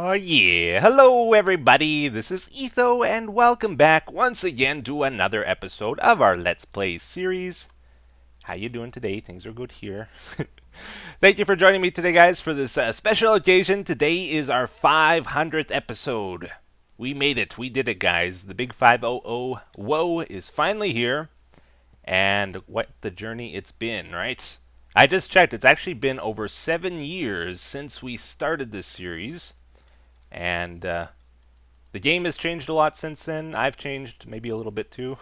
Oh yeah, hello everybody, this is Etho and welcome back once again to another episode of our Let's Play series. How you doing today? Things are good here. Thank you for joining me today guys for this special occasion. Today is our 500th episode. We made it, we did it guys. The big 500 whoa is finally here. And what the journey it's been, right? I just checked, it's actually been over 7 years since we started this series. And the game has changed a lot since then. I've changed maybe a little bit too.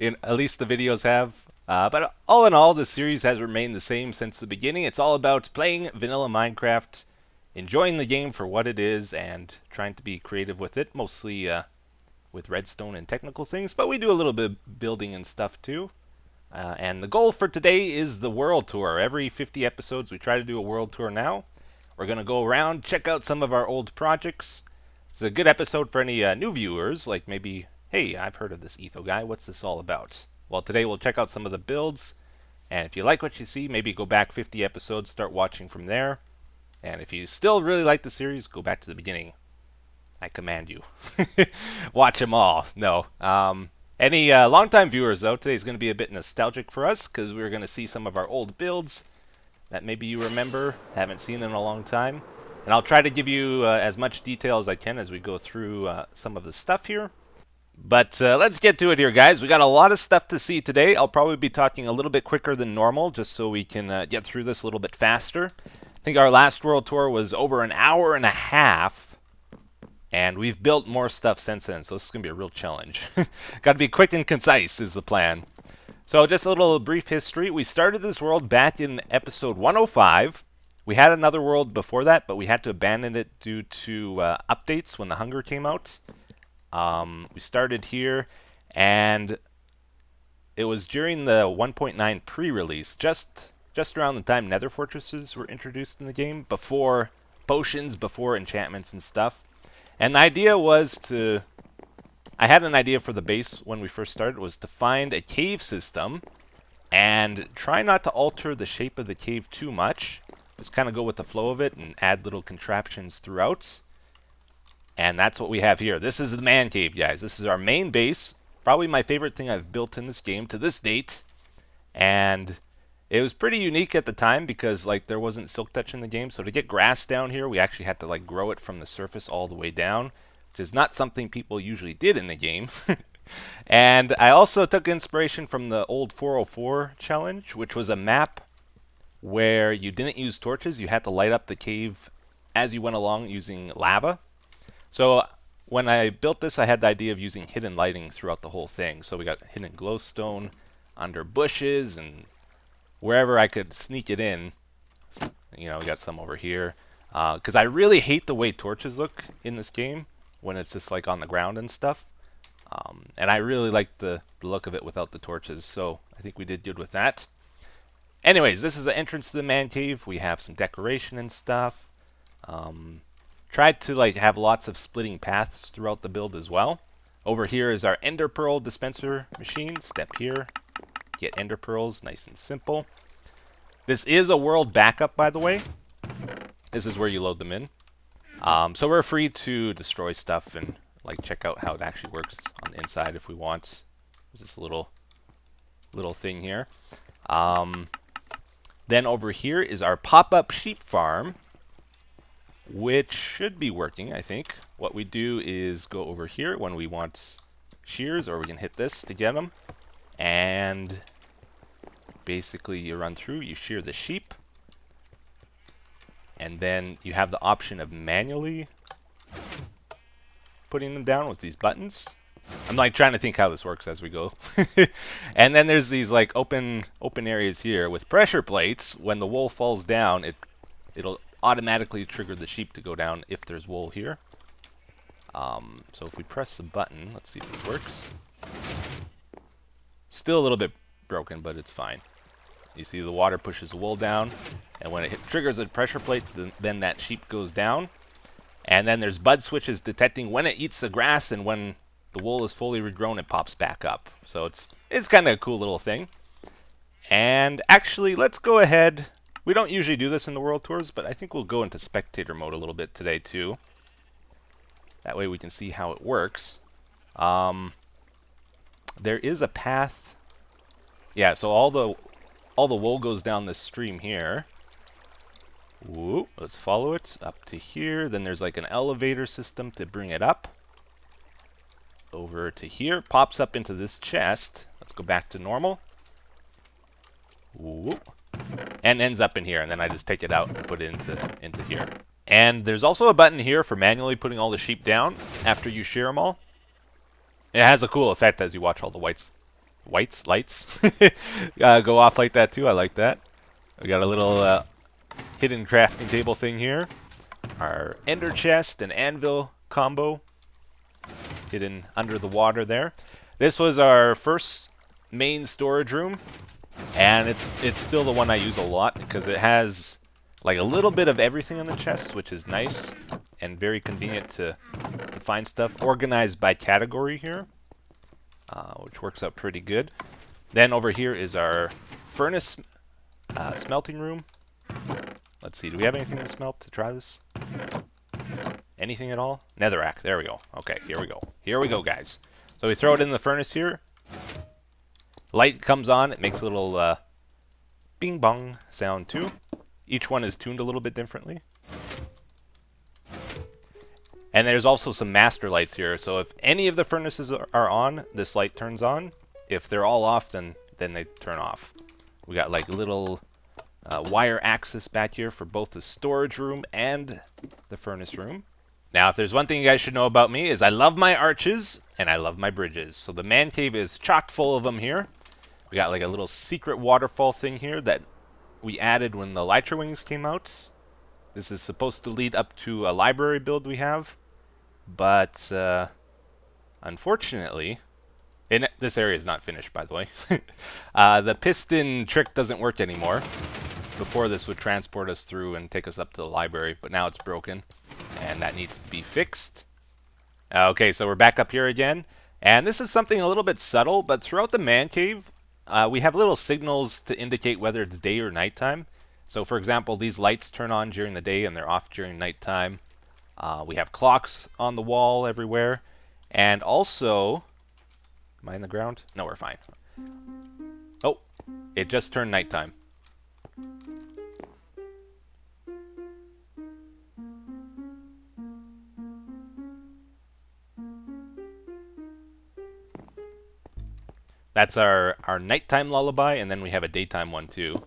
At least the videos have. But all in all, the series has remained the same since the beginning. It's all about playing vanilla Minecraft, enjoying the game for what it is, and trying to be creative with it. Mostly with redstone and technical things, but we do a little bit of building and stuff too. And the goal for today is the world tour. Every 50 episodes, we try to do a world tour now. We're going to go around, check out some of our old projects. It's a good episode for any new viewers, like maybe, hey, I've heard of this Etho guy, what's this all about? Well, today we'll check out some of the builds, and if you like what you see, maybe go back 50 episodes, start watching from there. And if you still really like the series, go back to the beginning. I command you. Watch them all. No. Any longtime viewers, though, today's going to be a bit nostalgic for us, because we're going to see some of our old builds that maybe you remember, haven't seen in a long time. And I'll try to give you as much detail as I can as we go through some of the stuff here. But let's get to it here, guys. We got a lot of stuff to see today. I'll probably be talking a little bit quicker than normal, just so we can get through this a little bit faster. I think our last world tour was over an hour and a half, and we've built more stuff since then, so this is going to be a real challenge. Got to be quick and concise is the plan. So just a little brief history. We started this world back in episode 105. We had another world before that, but we had to abandon it due to updates when the hunger came out. We started here, and it was during the 1.9 pre-release, just around the time nether fortresses were introduced in the game, before potions, before enchantments and stuff. And the idea was to... I had an idea for the base when we first started, was to find a cave system and try not to alter the shape of the cave too much. Just kind of go with the flow of it and add little contraptions throughout. And that's what we have here. This is the man cave, guys. This is our main base. Probably my favorite thing I've built in this game to this date. And it was pretty unique at the time because like there wasn't silk touch in the game. So to get grass down here, we actually had to like grow it from the surface all the way down, which is not something people usually did in the game. And I also took inspiration from the old 404 challenge, which was a map where you didn't use torches. You had to light up the cave as you went along using lava. So when I built this, I had the idea of using hidden lighting throughout the whole thing. So we got hidden glowstone under bushes and wherever I could sneak it in. You know, we got some over here. Because I really hate the way torches look in this game when it's just like on the ground and stuff. And I really like the look of it without the torches, so I think we did good with that. Anyways, this is the entrance to the man cave. We have some decoration and stuff. Tried to like have lots of splitting paths throughout the build as well. Over here is our ender pearl dispenser machine. Step here, get ender pearls, nice and simple. This is a world backup, by the way. This is where you load them in. So we're free to destroy stuff and like check out how it actually works on the inside if we want. There's this little thing here. Then over here is our pop-up sheep farm, which should be working, I think. What we do is go over here when we want shears, or we can hit this to get them. And basically you run through, you shear the sheep. And then you have the option of manually putting them down with these buttons. I'm like trying to think how this works as we go. And then there's these like open areas here with pressure plates. When the wool falls down, it'll automatically trigger the sheep to go down if there's wool here. So if we press the button, let's see if this works. Still a little bit broken, but it's fine. You see the water pushes the wool down, and when it triggers a pressure plate, then that sheep goes down. And then there's bud switches detecting when it eats the grass, and when the wool is fully regrown, it pops back up. So it's kind of a cool little thing. And actually, let's go ahead We don't usually do this in the world tours, but I think we'll go into spectator mode a little bit today too. That way we can see how it works. There is a path. Yeah, so all the wool goes down this stream here. Whoop, let's follow it up to here. Then there's like an elevator system to bring it up. Over to here, pops up into this chest. Let's go back to normal. Whoop. And ends up in here, and then I just take it out and put it into here. And there's also a button here for manually putting all the sheep down after you shear them all. It has a cool effect as you watch all the lights go off like that too. I like that. We got a little hidden crafting table thing here. Our ender chest and anvil combo hidden under the water there. This was our first main storage room, and it's still the one I use a lot because it has like a little bit of everything in the chest, which is nice and very convenient to find stuff. Organized by category here, which works out pretty good. Then over here is our furnace smelting room. Let's see, do we have anything to smelt to try this? Anything at all? Netherrack, there we go. Okay, here we go. Here we go, guys. So we throw it in the furnace here. Light comes on, it makes a little bing bong sound too. Each one is tuned a little bit differently. And there's also some master lights here, so if any of the furnaces are on, this light turns on. If they're all off, then they turn off. We got like little wire access back here for both the storage room and the furnace room. Now, if there's one thing you guys should know about me is I love my arches and I love my bridges. So the man cave is chock full of them here. We got like a little secret waterfall thing here that we added when the Elytra Wings came out. This is supposed to lead up to a library build we have. But unfortunately, this area is not finished, by the way. The piston trick doesn't work anymore. Before, this would transport us through and take us up to the library, but now it's broken, and that needs to be fixed. Okay, so we're back up here again, and this is something a little bit subtle, but throughout the man cave, we have little signals to indicate whether it's day or nighttime. So, for example, these lights turn on during the day and they're off during nighttime. We have clocks on the wall everywhere, and also, am I in the ground? No, we're fine. Oh, it just turned nighttime. That's our nighttime lullaby, and then we have a daytime one too.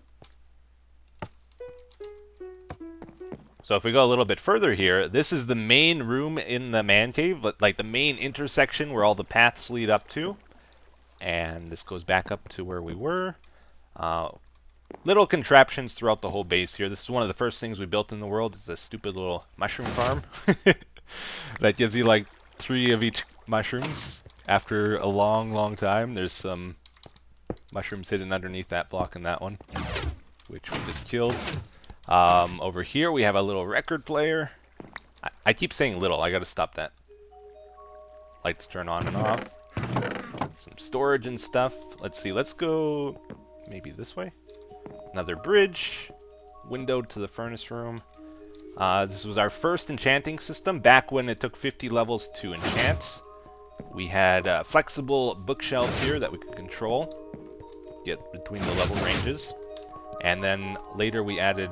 So if we go a little bit further here, this is the main room in the man cave, like the main intersection where all the paths lead up to. And this goes back up to where we were. Little contraptions throughout the whole base here. This is one of the first things we built in the world. It's a stupid little mushroom farm that gives you like 3 of each mushrooms. After a long time, there's some mushrooms hidden underneath that block in that one, which we just killed. Over here we have a little record player. I keep saying little, I gotta stop that. Lights turn on and off. Some storage and stuff. Let's see, let's go maybe this way. Another bridge. Window to the furnace room. This was our first enchanting system back when it took 50 levels to enchant. We had flexible bookshelves here that we could control, get between the level ranges. And then later we added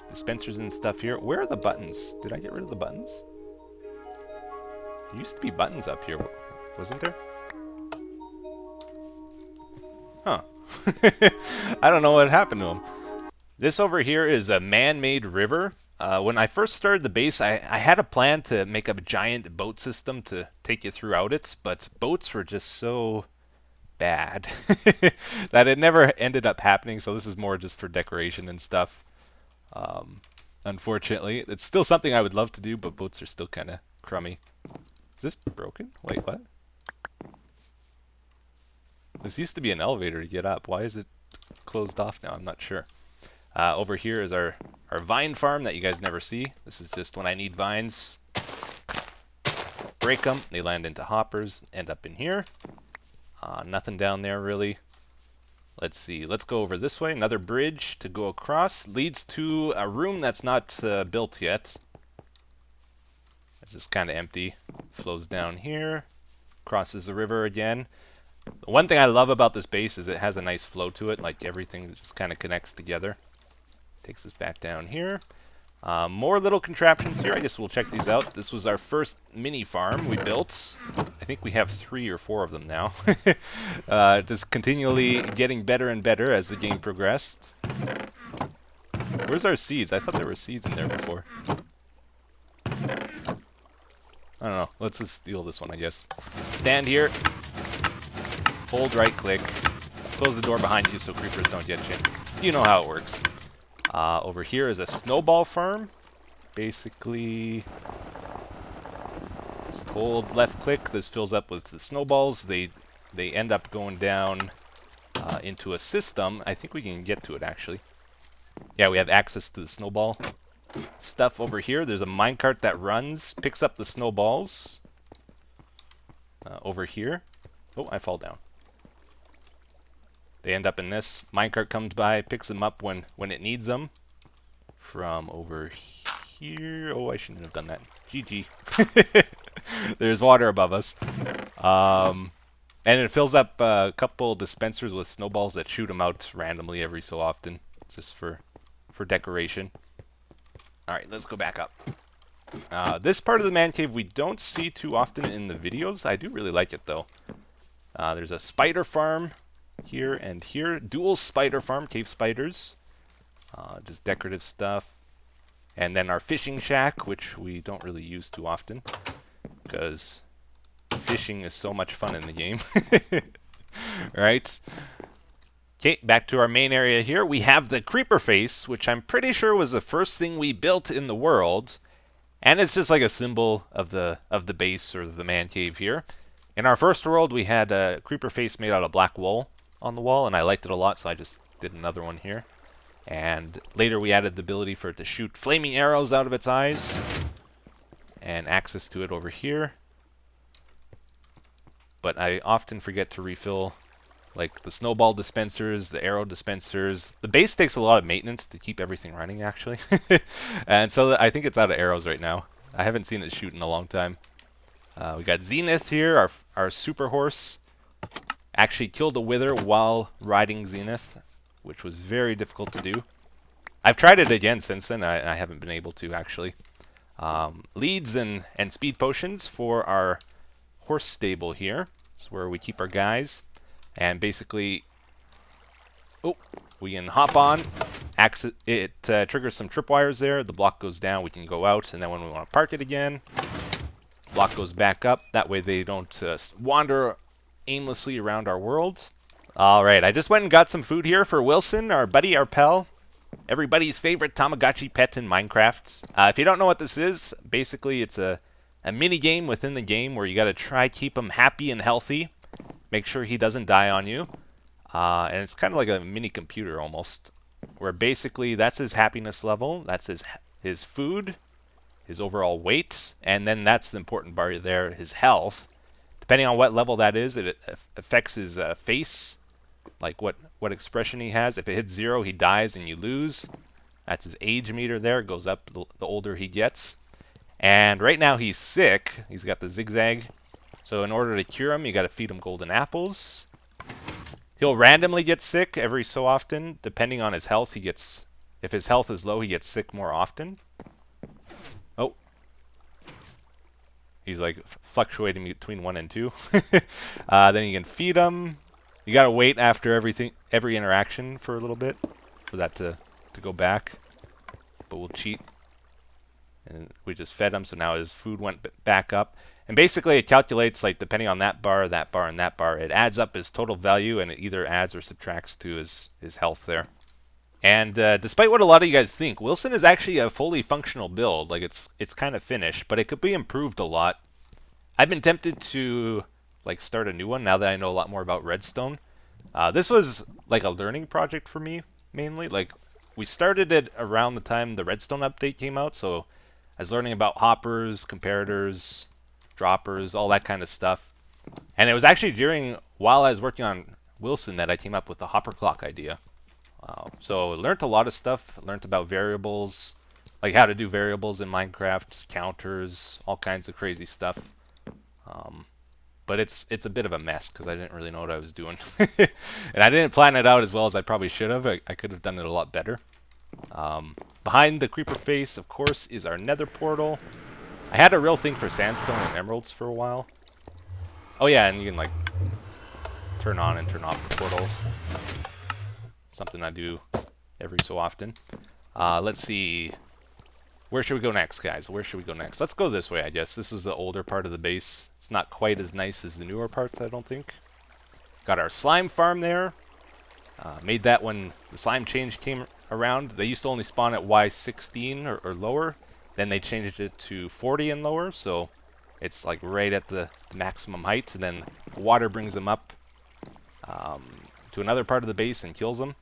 dispensers and stuff here. Where are the buttons? Did I get rid of the buttons? There used to be buttons up here, wasn't there? Huh. I don't know what happened to them. This over here is a man-made river. When I first started the base, I had a plan to make up a giant boat system to take you throughout it, but boats were just so bad that it never ended up happening, so this is more just for decoration and stuff. Unfortunately, it's still something I would love to do, but boats are still kind of crummy. Is this broken? Wait, what? This used to be an elevator to get up. Why is it closed off now? I'm not sure. Over here is our vine farm that you guys never see. This is just when I need vines. Break them, they land into hoppers, end up in here. Nothing down there really. Let's see. Let's go over this way. Another bridge to go across. Leads to a room that's not built yet. It's just kind of empty. Flows down here. Crosses the river again. The one thing I love about this base is it has a nice flow to it. Like everything just kind of connects together. Takes us back down here. More little contraptions here. I guess we'll check these out. This was our first mini farm we built. I think we have 3 or 4 of them now. Just continually getting better and better as the game progressed. Where's our seeds? I thought there were seeds in there before. I don't know. Let's just steal this one, I guess. Stand here. Hold right click. Close the door behind you so creepers don't get you. You know how it works. Over here is a snowball farm. Basically, just hold left click. This fills up with the snowballs. They end up going down into a system. I think we can get to it actually. Yeah, we have access to the snowball stuff over here. There's a minecart that runs, picks up the snowballs over here. Oh, I fall down. They end up in this. Minecart comes by, picks them up when it needs them. From over here. Oh, I shouldn't have done that. GG. There's water above us. And it fills up a couple dispensers with snowballs that shoot them out randomly every so often. Just for decoration. Alright, let's go back up. This part of the man cave we don't see too often in the videos. I do really like it though. There's a spider farm here and here. Dual spider farm, cave spiders. Just decorative stuff. And then our fishing shack, which we don't really use too often. Because fishing is so much fun in the game. Right? Okay, back to our main area here. We have the creeper face, which I'm pretty sure was the first thing we built in the world. And it's just like a symbol of the base or the man cave here. In our first world, we had a creeper face made out of black wool on the wall, and I liked it a lot, so I just did another one here. And later we added the ability for it to shoot flaming arrows out of its eyes. And access to it over here. But I often forget to refill like the snowball dispensers, the arrow dispensers. The base takes a lot of maintenance to keep everything running, actually. And so I think it's out of arrows right now. I haven't seen it shoot in a long time. We got Zenith here, our super horse. Actually killed a wither while riding Zenith, which was very difficult to do. I've tried it again since then. I haven't been able to, actually. Leads and speed potions for our horse stable here. It's where we keep our guys. And basically, we can hop on. It triggers some tripwires there. The block goes down. We can go out. And then when we want to park it again, block goes back up. That way they don't wander aimlessly around our world. Alright, I just went and got some food here for Wilson, our buddy, our pal. Everybody's favorite Tamagotchi pet in Minecraft. If you don't know what this is, basically it's a mini game within the game where you got to try keep him happy and healthy. Make sure he doesn't die on you. And it's kind of like a mini computer almost. Where basically that's his happiness level. That's his food. His overall weight. And then that's the important bar there, his health. Depending on what level that is, it affects his face. Like what expression he has. If it hits 0, he dies and you lose. That's his age meter there. It goes up the older he gets. And right now he's sick. He's got the zigzag. So in order to cure him, you got to feed him golden apples. He'll randomly get sick every so often, depending on his health. If his health is low, he gets sick more often. Oh, he's like fluctuating between 1 and 2. Then you can feed him. You got to wait after every interaction for a little bit for that to go back. But we'll cheat. And we just fed him, so now his food went back up. And basically it calculates, like, depending on that bar, and that bar, it adds up his total value, and it either adds or subtracts to his health there. And despite what a lot of you guys think, Wilson is actually a fully functional build. Like, it's kind of finished, but it could be improved a lot. I've been tempted to, like, start a new one now that I know a lot more about redstone. This was, like, a learning project for me, mainly. Like, we started it around the time the redstone update came out, so I was learning about hoppers, comparators, droppers, all that kind of stuff. And it was actually while I was working on Wilson that I came up with the hopper clock idea. So learned a lot of stuff. Learned about variables, like how to do variables in Minecraft, counters, all kinds of crazy stuff. But it's a bit of a mess because I didn't really know what I was doing, and I didn't plan it out as well as I probably should have. I could have done it a lot better. Behind the creeper face, of course, is our nether portal. I had a real thing for sandstone and emeralds for a while. Oh yeah, and you can like turn on and turn off the portals. Something I do every so often. Let's see. Where should we go next, guys? Where should we go next? Let's go this way, I guess. This is the older part of the base. It's not quite as nice as the newer parts, I don't think. Got our slime farm there. Made that when the slime change came around. They used to only spawn at Y16 or lower. Then they changed it to 40 and lower, so it's like right at the maximum height. And then water brings them up to another part of the base and kills them.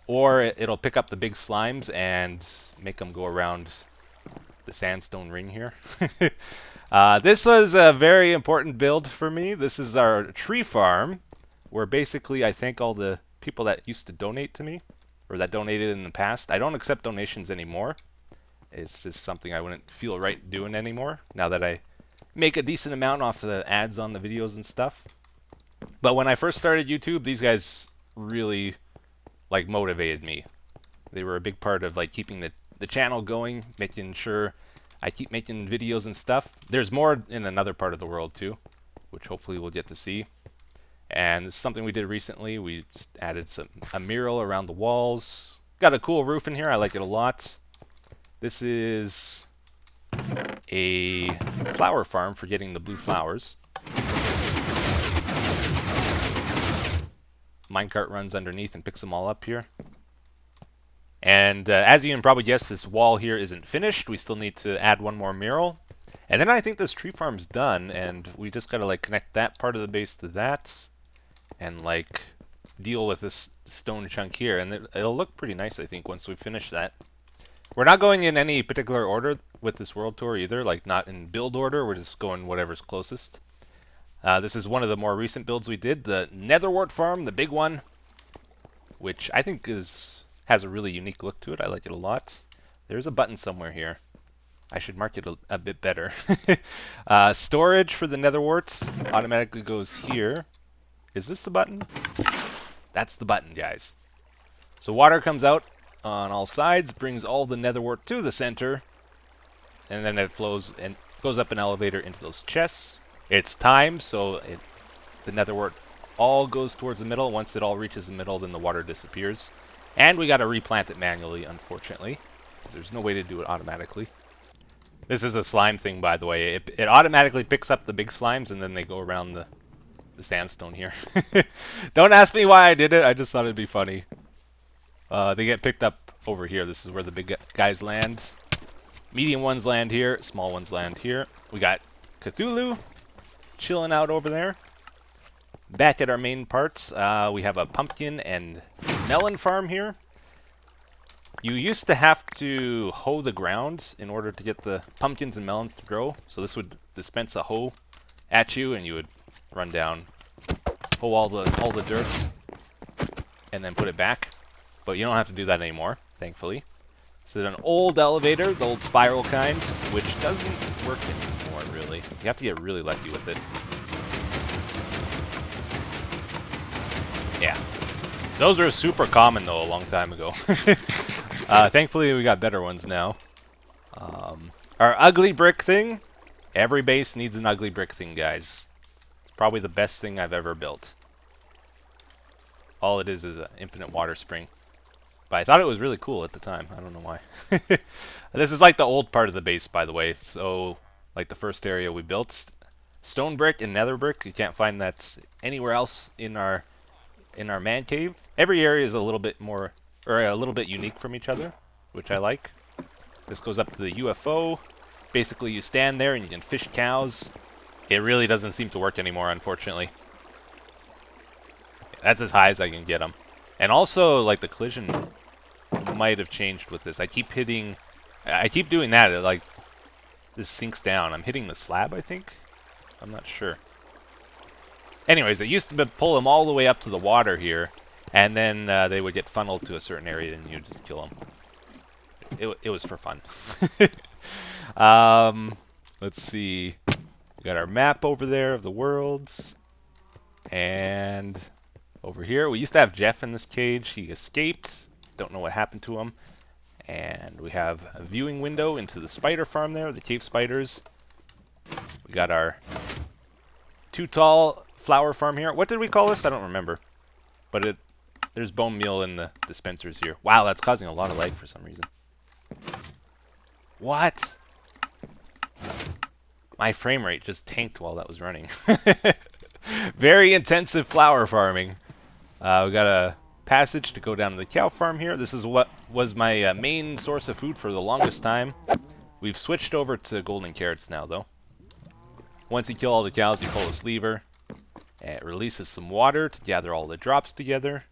Or it'll pick up the big slimes and make them go around the sandstone ring here. This was a very important build for me. This is our tree farm, where basically I thank all the people that used to donate to me, or that donated in the past. I don't accept donations anymore. It's just something I wouldn't feel right doing anymore, now that I make a decent amount off the ads on the videos and stuff. But when I first started YouTube, these guys really like motivated me. They were a big part of like keeping the channel going, making sure I keep making videos and stuff. There's more in another part of the world too, which hopefully we'll get to see. And this is something we did recently. We just added a mural around the walls. Got a cool roof in here. I like it a lot. This is a flower farm for getting the blue flowers. Minecart runs underneath and picks them all up here. And as you can probably guess, this wall here isn't finished. We still need to add one more mural. And then I think this tree farm's done, and we just gotta like connect that part of the base to that, and like deal with this stone chunk here. And it'll look pretty nice, I think, once we finish that. We're not going in any particular order with this world tour either, like not in build order. We're just going whatever's closest. This is one of the more recent builds we did, the Netherwort farm, the big one, which I think has a really unique look to it. I like it a lot. There's a button somewhere here. I should mark it a bit better. Storage for the Netherwort automatically goes here. Is this the button? That's the button, guys. So water comes out on all sides, brings all the Netherwort to the center, and then it flows and goes up an elevator into those chests. It's timed, so the Netherwort all goes towards the middle. Once it all reaches the middle, then the water disappears. And we got to replant it manually, unfortunately, because there's no way to do it automatically. This is a slime thing, by the way. It automatically picks up the big slimes, and then they go around the sandstone here. Don't ask me why I did it. I just thought it'd be funny. They get picked up over here. This is where the big guys land. Medium ones land here. Small ones land here. We got Cthulhu chilling out over there. Back at our main parts, we have a pumpkin and melon farm here. You used to have to hoe the ground in order to get the pumpkins and melons to grow. So this would dispense a hoe at you, and you would run down, hoe all the dirt, and then put it back. But you don't have to do that anymore, thankfully. This is an old elevator, the old spiral kind, which doesn't work anymore, really. You have to get really lucky with it. Yeah. Those were super common, though, a long time ago. Thankfully, we got better ones now. Our ugly brick thing. Every base needs an ugly brick thing, guys. It's probably the best thing I've ever built. All it is an infinite water spring. But I thought it was really cool at the time. I don't know why. This is like the old part of the base, by the way. So, like the first area we built. Stone brick and nether brick. You can't find that anywhere else in our man cave. Every area is a little bit more, or a little bit unique from each other, which I like. This goes up to the UFO. Basically, you stand there and you can fish cows. It really doesn't seem to work anymore, unfortunately. That's as high as I can get them. And also, like, the collision might have changed with this. I keep doing that. It, like, this sinks down. I'm hitting the slab, I think. I'm not sure. Anyways, it used to pull them all the way up to the water here, and then they would get funneled to a certain area, and you just kill them. It was for fun. Let's see. We got our map over there of the worlds, and over here we used to have Jeff in this cage. He escaped. Don't know what happened to him. And we have a viewing window into the spider farm there, the cave spiders. We got our too tall flower farm here. What did we call this? I don't remember. But there's bone meal in the dispensers here. Wow, that's causing a lot of lag for some reason. What? My frame rate just tanked while that was running. Very intensive flower farming. We got a passage to go down to the cow farm here. This is what was my main source of food for the longest time. We've switched over to golden carrots now, though. Once you kill all the cows, you pull this lever. And it releases some water to gather all the drops together.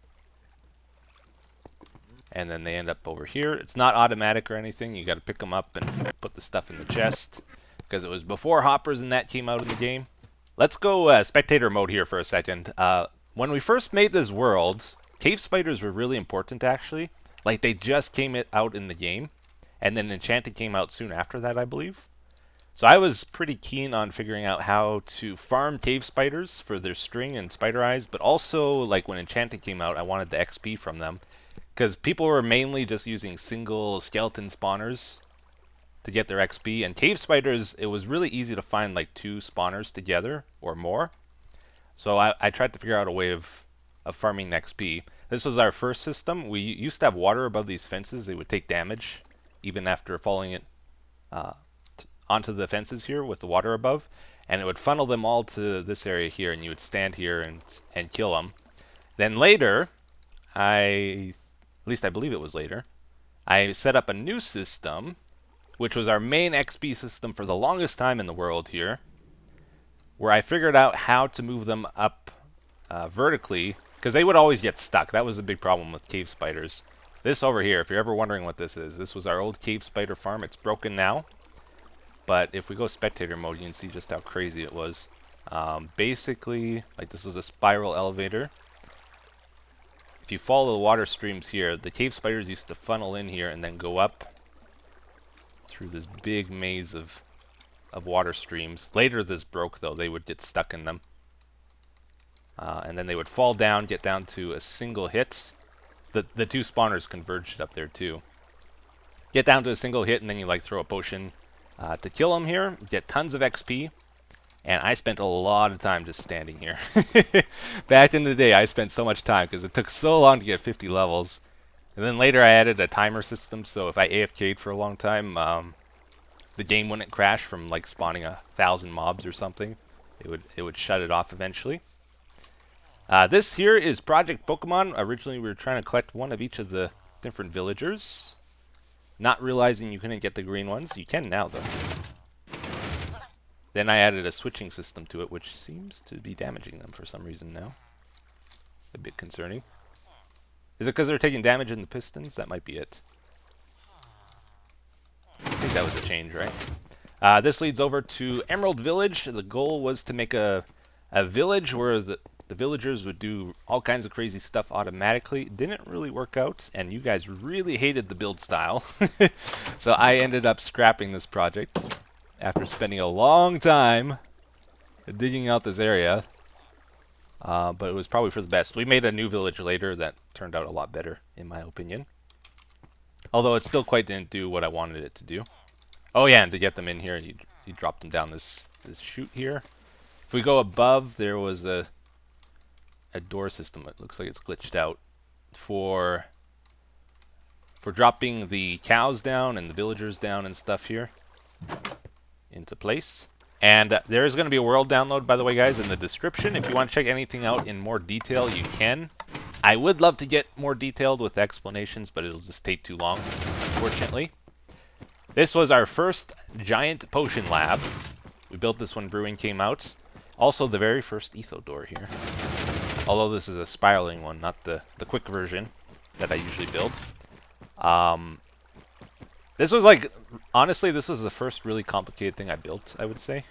And then they end up over here. It's not automatic or anything. You got to pick them up and put the stuff in the chest. Because it was before hoppers and that came out in the game. Let's go spectator mode here for a second. When we first made this world, cave spiders were really important, actually. Like, they just came out in the game. And then Enchanted came out soon after that, I believe. So I was pretty keen on figuring out how to farm cave spiders for their string and spider eyes. But also, like, when Enchanted came out, I wanted the XP from them. Because people were mainly just using single skeleton spawners to get their XP. And cave spiders, it was really easy to find like 2 spawners together or more. So I tried to figure out a way of farming XP. This was our first system. We used to have water above these fences. They would take damage even after falling it onto the fences here with the water above. And it would funnel them all to this area here, and you would stand here and kill them. Then later, at least I believe it was later, I set up a new system, which was our main XP system for the longest time in the world here, where I figured out how to move them up vertically, because they would always get stuck. That was a big problem with cave spiders. This over here, if you're ever wondering what this is, this was our old cave spider farm. It's broken now, but if we go spectator mode, you can see just how crazy it was. Basically, like, this was a spiral elevator. If you follow the water streams here, the cave spiders used to funnel in here and then go up through this big maze of water streams. Later this broke, though. They would get stuck in them. And then they would fall down, get down to a single hit. The 2 spawners converged up there, too. Get down to a single hit, and then you, like, throw a potion to kill them here. Get tons of XP. And I spent a lot of time just standing here. Back in the day, I spent so much time because it took so long to get 50 levels. And then later I added a timer system, so if I AFK'd for a long time, the game wouldn't crash from like spawning 1,000 mobs or something. It would shut it off eventually. This here is Project Pokemon. Originally we were trying to collect one of each of the different villagers. Not realizing you couldn't get the green ones. You can now, though. Then I added a switching system to it, which seems to be damaging them for some reason now. A bit concerning. Is it because they're taking damage in the pistons? That might be it. I think that was a change, right? This leads over to Emerald Village. The goal was to make a village where the villagers would do all kinds of crazy stuff automatically. It didn't really work out, and you guys really hated the build style. So I ended up scrapping this project after spending a long time digging out this area. But it was probably for the best. We made a new village later that turned out a lot better, in my opinion. Although it still quite didn't do what I wanted it to do. Oh yeah, and to get them in here, you drop them down this chute here. If we go above, there was a door system. It looks like it's glitched out for dropping the cows down and the villagers down and stuff here into place. And there is going to be a world download, by the way, guys, in the description. If you want to check anything out in more detail, you can. I would love to get more detailed with explanations, but it'll just take too long, unfortunately. This was our first giant potion lab. We built this when Brewing came out. Also, the very first Etho door here. Although this is a spiraling one, not the quick version that I usually build. This was like, honestly, this was the first really complicated thing I built, I would say.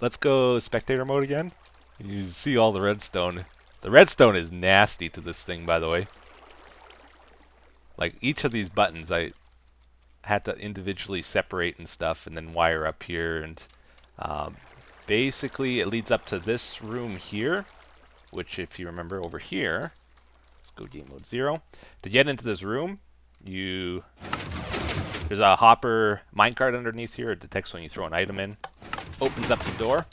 let's go spectator mode again. You see all the redstone. The redstone is nasty to this thing, by the way. Like, each of these buttons, I had to individually separate and stuff, and then wire up here. And basically, it leads up to this room here, which, if you remember over here, let's go game mode 0. To get into this room, there's a hopper minecart underneath here. It detects when you throw an item in. Opens up the door.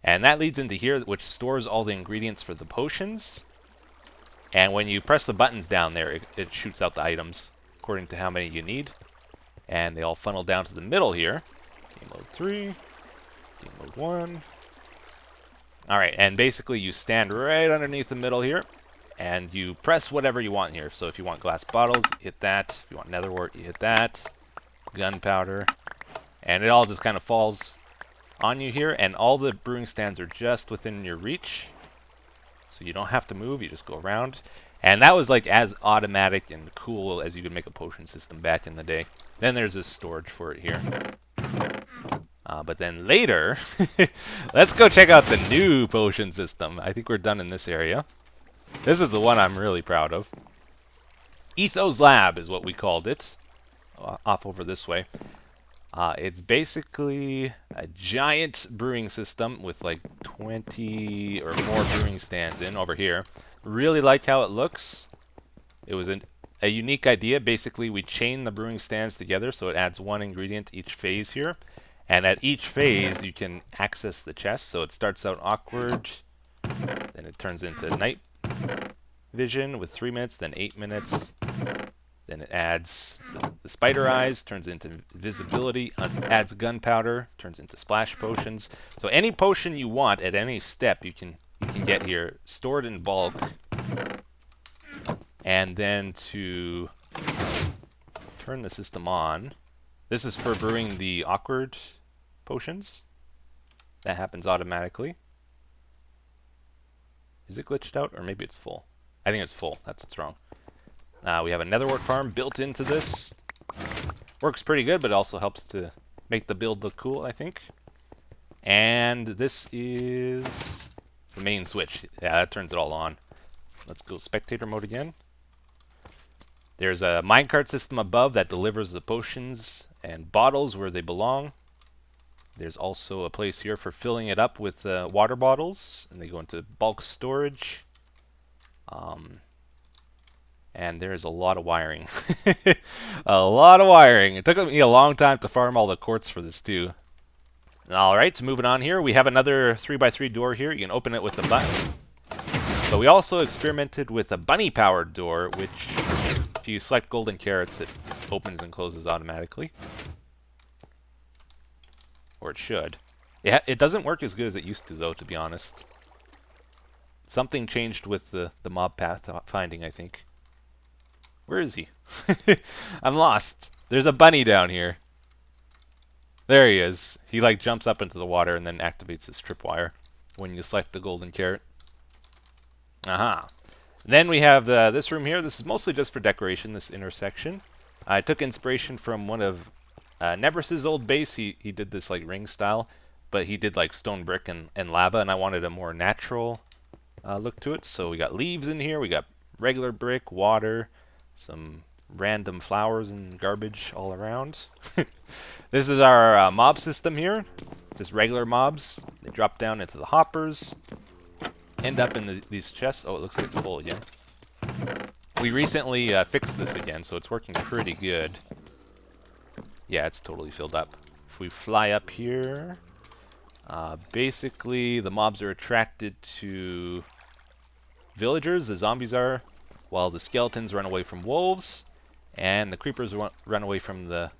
And that leads into here, which stores all the ingredients for the potions. And when you press the buttons down there, it shoots out the items according to how many you need. And they all funnel down to the middle here. Game mode 3. Game mode 1. Alright, and basically you stand right underneath the middle here. And you press whatever you want here. So if you want glass bottles, you hit that. If you want nether wart, you hit that. Gunpowder. And it all just kind of falls on you here. And all the brewing stands are just within your reach. So you don't have to move, you just go around. And that was like as automatic and cool as you could make a potion system back in the day. Then there's this storage for it here. But then later, let's go check out the new potion system. I think we're done in this area. This is the one I'm really proud of. Etho's Lab is what we called it. Off over this way. It's basically a giant brewing system with like 20 or more brewing stands in over here. Really like how it looks. It was a unique idea. Basically, we chain the brewing stands together so it adds one ingredient each phase here. And at each phase, you can access the chest. So it starts out awkward, then it turns into night vision with 3 minutes, then 8 minutes. Then it adds the spider eyes, turns into visibility, adds gunpowder, turns into splash potions. So any potion you want at any step you can get here, stored in bulk. And then to turn the system on, this is for brewing the awkward potions. That happens automatically. Is it glitched out, or maybe it's full? I think it's full. That's what's wrong. We have a nether wart farm built into this. Works pretty good, but it also helps to make the build look cool, I think. And this is the main switch. Yeah, that turns it all on. Let's go spectator mode again. There's a minecart system above that delivers the potions and bottles where they belong. There's also a place here for filling it up with water bottles, and they go into bulk storage. And there's a lot of wiring. A lot of wiring. It took me a long time to farm all the quartz for this too. Alright, so moving on here, we have another 3x3 door here. You can open it with a button. But we also experimented with a bunny-powered door, which, if you select golden carrots, it opens and closes automatically. Or it should. It doesn't work as good as it used to, though, to be honest. Something changed with the mob path finding, I think. Where is he? I'm lost. There's a bunny down here. There he is. He like jumps up into the water and then activates his tripwire when you select the golden carrot. Aha. Then we have this room here. This is mostly just for decoration, this intersection. I took inspiration from one of Nebrus's old base. He did this like ring style, but he did like stone brick and lava, and I wanted a more natural look to it. So we got leaves in here. We got regular brick, water, some random flowers and garbage all around. This is our mob system here. Just regular mobs. They drop down into the hoppers, end up in these chests. Oh, it looks like it's full again. We recently fixed this again, so it's working pretty good. Yeah, it's totally filled up. If we fly up here, basically the mobs are attracted to villagers, the zombies are, while the skeletons run away from wolves, and the creepers run away from the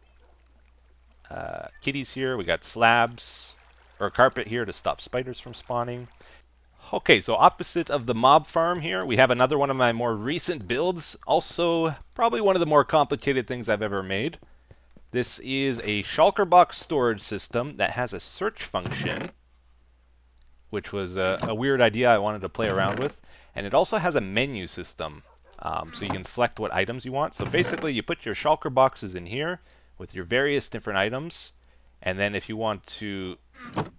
kitties here. We got slabs, or carpet here to stop spiders from spawning. Okay, so opposite of the mob farm here, we have another one of my more recent builds. Also, probably one of the more complicated things I've ever made. This is a shulker box storage system that has a search function, which was a weird idea I wanted to play around with. And it also has a menu system, so you can select what items you want. So basically, you put your shulker boxes in here with your various different items, And then if you want to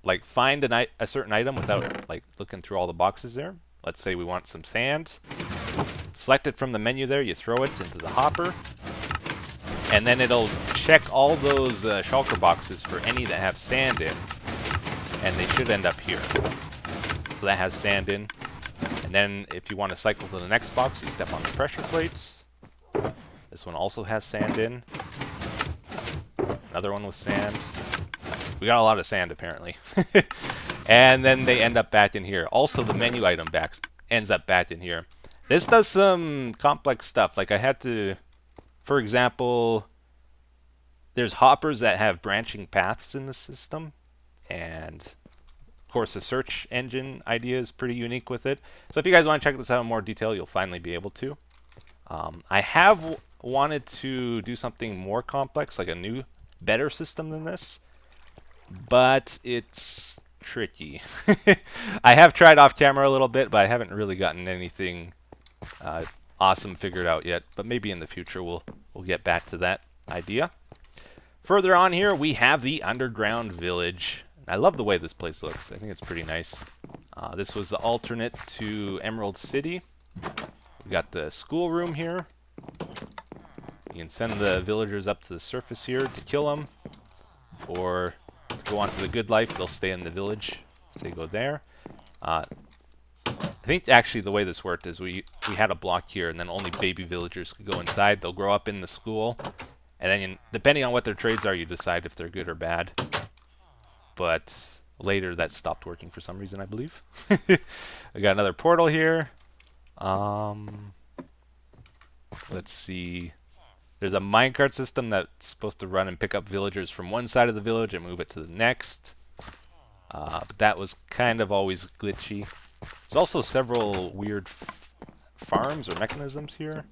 like find a certain item without like looking through all the boxes there, let's say we want some sand, select it from the menu there, you throw it into the hopper, and then it'll check all those shulker boxes for any that have sand in, and they should end up here. So that has sand in. And then if you want to cycle to the next box, you step on the pressure plates. This one also has sand in. Another one with sand. We got a lot of sand apparently. And then they end up back in here. Also the menu item ends up back in here. This does some complex stuff. Like I had to, for example, there's hoppers that have branching paths in the system. And of course the search engine idea is pretty unique with it. So if you guys want to check this out in more detail, you'll finally be able to. I have wanted to do something more complex, like a new, better system than this. But it's tricky. I have tried off camera a little bit, but I haven't really gotten anything awesome figured out yet. But maybe in the future we'll get back to that idea. Further on here, we have the underground village. I love the way this place looks. I think it's pretty nice. This was the alternate to Emerald City. We got the schoolroom here. You can send the villagers up to the surface here to kill them, or go on to the good life. They'll stay in the village if they go there. I think actually the way this worked is we had a block here, and then only baby villagers could go inside. They'll grow up in the school, and then depending on what their trades are, you decide if they're good or bad. But later that stopped working for some reason, I believe. I got another portal here. Let's see. There's a minecart system that's supposed to run and pick up villagers from one side of the village and move it to the next. But that was kind of always glitchy. There's also several weird farms or mechanisms here.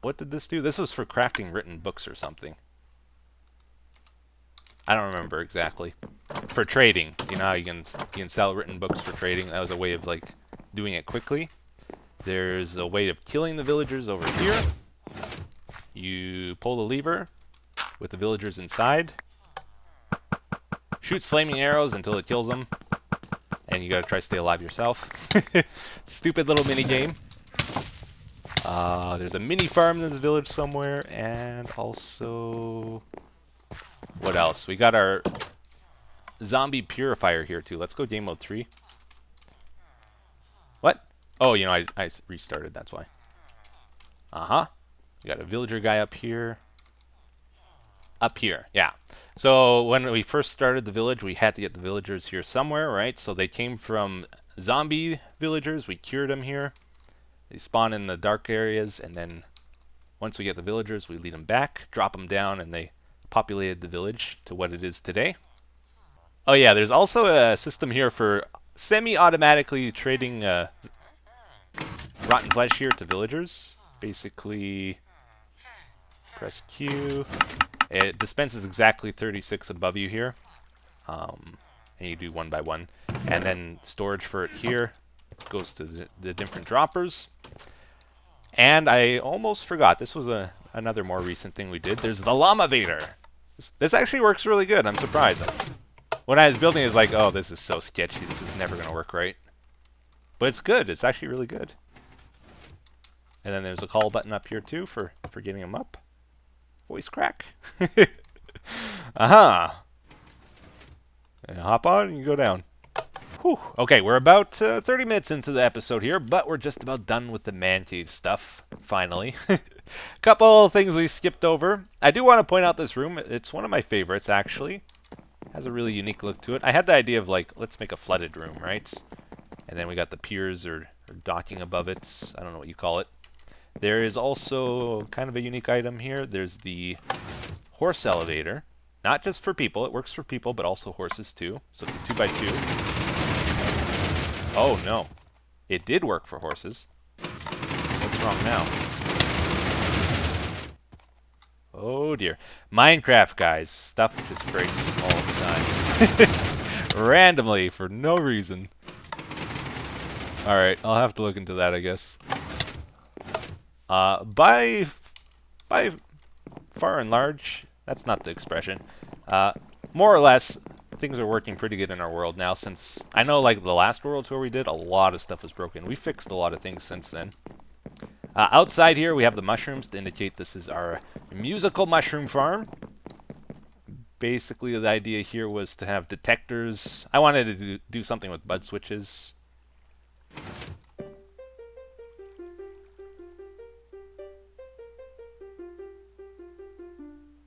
What did this do? This was for crafting written books or something. I don't remember exactly. For trading. You know how you can sell written books for trading? That was a way of like doing it quickly. There's a way of killing the villagers over here. You pull the lever with the villagers inside. Shoots flaming arrows until it kills them. And you gotta try to stay alive yourself. Stupid little mini game. There's a mini farm in this village somewhere. And also... what else? We got our zombie purifier here too. Let's go game mode 3. What? Oh, you know, I restarted, that's why. Uh-huh. We got a villager guy up here. Up here, yeah. So when we first started the village, we had to get the villagers here somewhere, right? So they came from zombie villagers. We cured them here. They spawn in the dark areas, and then once we get the villagers, we lead them back, drop them down, and they populated the village to what it is today. Oh yeah, there's also a system here for semi-automatically trading rotten flesh here to villagers. Basically, press Q. It dispenses exactly 36 above you here. And you do one by one. And then storage for it here goes to the different droppers. And I almost forgot, this was another more recent thing we did. There's the Llama Vader. This actually works really good, I'm surprised. When I was building it, I was like, oh, this is so sketchy, this is never going to work right. But it's good, it's actually really good. And then there's a call button up here too for getting them up. Voice crack. Aha. And hop on and you go down. Whew. Okay, we're about 30 minutes into the episode here, but we're just about done with the man cave stuff, finally. Couple things we skipped over. I do want to point out this room. It's one of my favorites, actually. Has a really unique look to it. I had the idea of, like, let's make a flooded room, right? And then we got the piers or docking above it. I don't know what you call it. There is also kind of a unique item here. There's the horse elevator. Not just for people. It works for people, but also horses, too. So the 2x2. Oh, no. It did work for horses. What's wrong now? Oh, dear. Minecraft, guys. Stuff just breaks all the time. Randomly, for no reason. Alright, I'll have to look into that, I guess. By far and large, that's not the expression. More or less, things are working pretty good in our world now, since I know like the last world tour we did, a lot of stuff was broken. We fixed a lot of things since then. Outside here, we have the mushrooms to indicate this is our musical mushroom farm. Basically, the idea here was to have detectors. I wanted to do something with bud switches.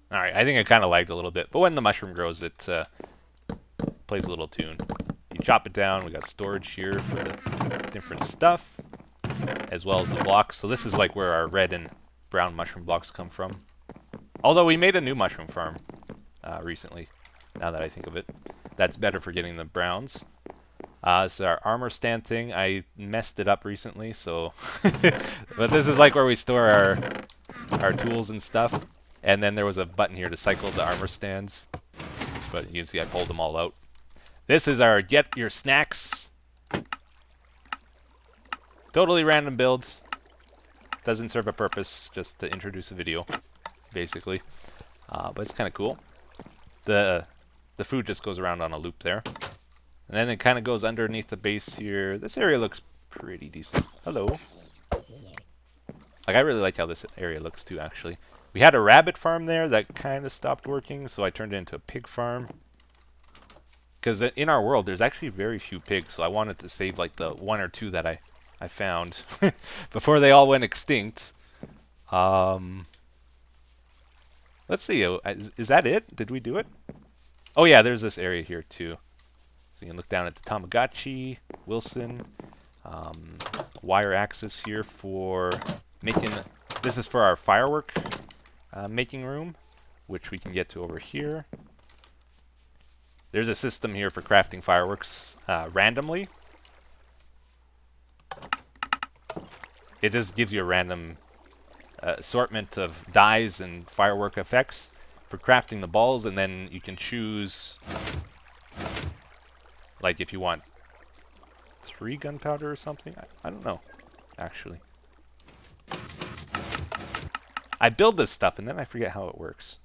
Alright, I think it kind of lagged a little bit, but when the mushroom grows, it plays a little tune. You chop it down, we got storage here for the different stuff, as well as the blocks. So this is like where our red and brown mushroom blocks come from. Although we made a new mushroom farm recently, now that I think of it. That's better for getting the browns. This is our armor stand thing. I messed it up recently, so... but this is like where we store our tools and stuff. And then there was a button here to cycle the armor stands. But you can see I pulled them all out. This is our get your snacks. Totally random build. Doesn't serve a purpose, just to introduce a video, basically. But it's kind of cool. The food just goes around on a loop there. And then it kind of goes underneath the base here. This area looks pretty decent. Hello. Like, I really like how this area looks too, actually. We had a rabbit farm there that kind of stopped working, so I turned it into a pig farm. Because in our world, there's actually very few pigs, so I wanted to save like the one or two that I found before they all went extinct. Let's see. Is that it? Did we do it? Oh yeah, there's this area here too. So you can look down at the Tamagotchi, Wilson, wire access here for making. This is for our firework making room, which we can get to over here. There's a system here for crafting fireworks randomly. It just gives you a random assortment of dyes and firework effects for crafting the balls, and then you can choose, like, if you want 3 gunpowder or something. I don't know, actually. I build this stuff and then I forget how it works.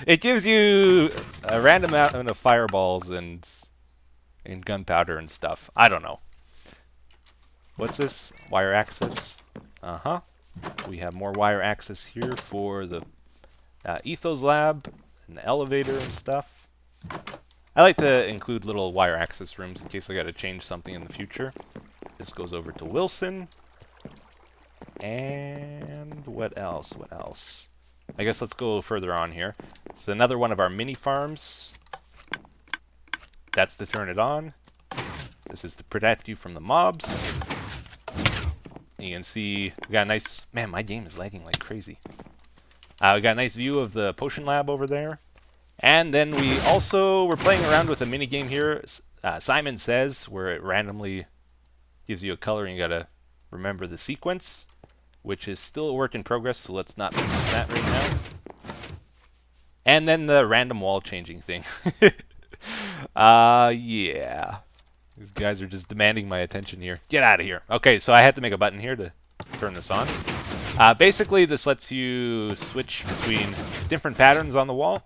It gives you a random amount of fireballs and gunpowder and stuff. I don't know. What's this? Wire access. Uh-huh. We have more wire access here for the Etho's lab and the elevator and stuff. I like to include little wire access rooms in case I got to change something in the future. This goes over to Wilson. And what else? What else? I guess let's go further on here. So another one of our mini farms. That's to turn it on. This is to protect you from the mobs. You can see we got a nice... Man, my game is lagging like crazy. We got a nice view of the potion lab over there. And then we also... We're playing around with a mini game here. Simon Says, where it randomly gives you a color and you gotta remember the sequence, which is still a work in progress, so let's not mess with that right now. And then the random wall changing thing. Yeah. These guys are just demanding my attention here. Get out of here. Okay, so I had to make a button here to turn this on. Basically, this lets you switch between different patterns on the wall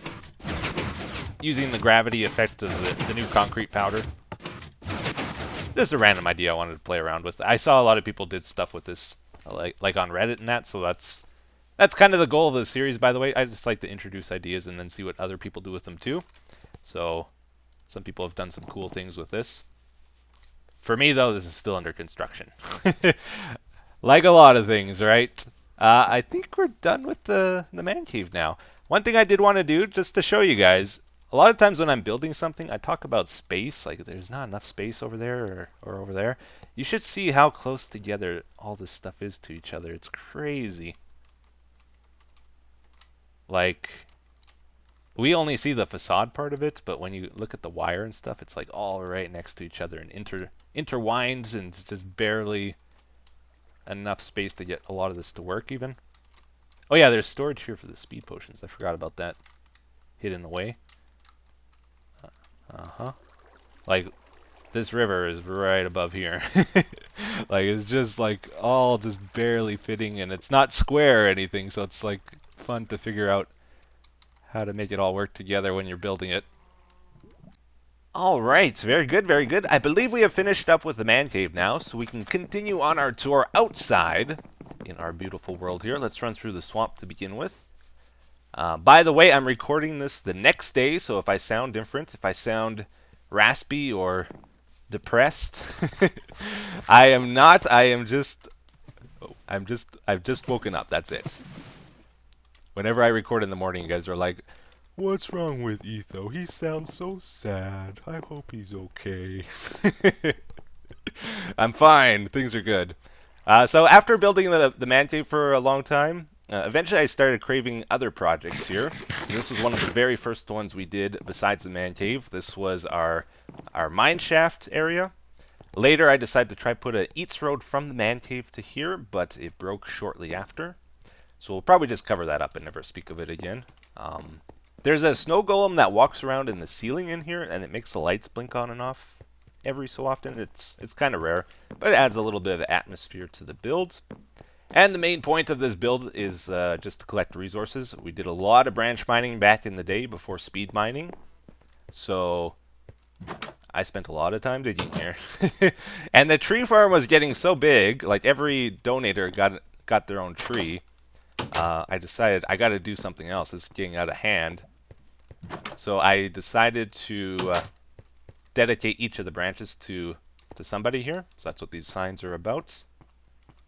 using the gravity effect of the new concrete powder. This is a random idea I wanted to play around with. I saw a lot of people did stuff with this, like on Reddit and that, so that's kind of the goal of the series, by the way. I just like to introduce ideas and then see what other people do with them too. So some people have done some cool things with this. For me, though, this is still under construction. Like a lot of things, right? I think we're done with the man cave now. One thing I did want to do, just to show you guys, a lot of times when I'm building something, I talk about space, like there's not enough space over there or over there. You should see how close together all this stuff is to each other. It's crazy. Like, we only see the facade part of it, but when you look at the wire and stuff, it's like all right next to each other and intertwines, and it's just barely enough space to get a lot of this to work even. Oh yeah, there's storage here for the speed potions. I forgot about that. Hidden away. Uh-huh. Like, this river is right above here. Like, it's just like all just barely fitting, and it's not square or anything, so it's like fun to figure out how to make it all work together when you're building it. All right, very good, very good. I believe we have finished up with the man cave now, so we can continue on our tour outside in our beautiful world here. Let's run through the swamp to begin with. By the way, I'm recording this the next day, so if I sound different, if I sound raspy or depressed, I am not. I've just woken up. That's it. Whenever I record in the morning, you guys are like, "What's wrong with Etho? He sounds so sad. I hope he's okay." I'm fine. Things are good. So after building the man cave for a long time, eventually I started craving other projects here. This was one of the very first ones we did besides the man cave. This was our mine shaft area. Later I decided to try put an eats road from the man cave to here, but it broke shortly after. So we'll probably just cover that up and never speak of it again. There's a snow golem that walks around in the ceiling in here, and it makes the lights blink on and off every so often. It's kind of rare, but it adds a little bit of atmosphere to the build. And the main point of this build is just to collect resources. We did a lot of branch mining back in the day before speed mining, so I spent a lot of time digging here. And the tree farm was getting so big, like every donator got their own tree. I decided I got to do something else. It's getting out of hand. So I decided to dedicate each of the branches to somebody here. So that's what these signs are about.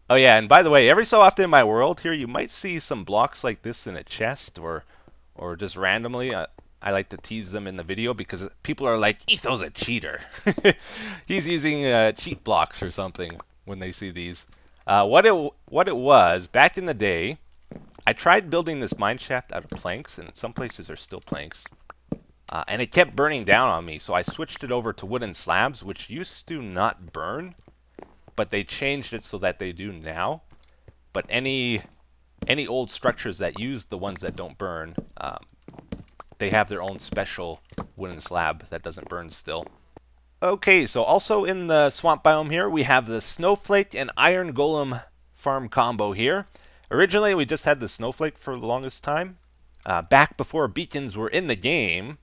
Oh yeah, and by the way, every so often in my world here, you might see some blocks like this in a chest or just randomly. I like to tease them in the video because people are like, Etho's a cheater. He's using cheat blocks or something when they see these. What it was, back in the day, I tried building this mine shaft out of planks, and some places are still planks. And it kept burning down on me, so I switched it over to wooden slabs, which used to not burn, but they changed it so that they do now. But any old structures that use the ones that don't burn, they have their own special wooden slab that doesn't burn still. Okay, so also in the swamp biome here, we have the Snowflake and Iron Golem farm combo here. Originally, we just had the Snowflake for the longest time. Back before beacons were in the game,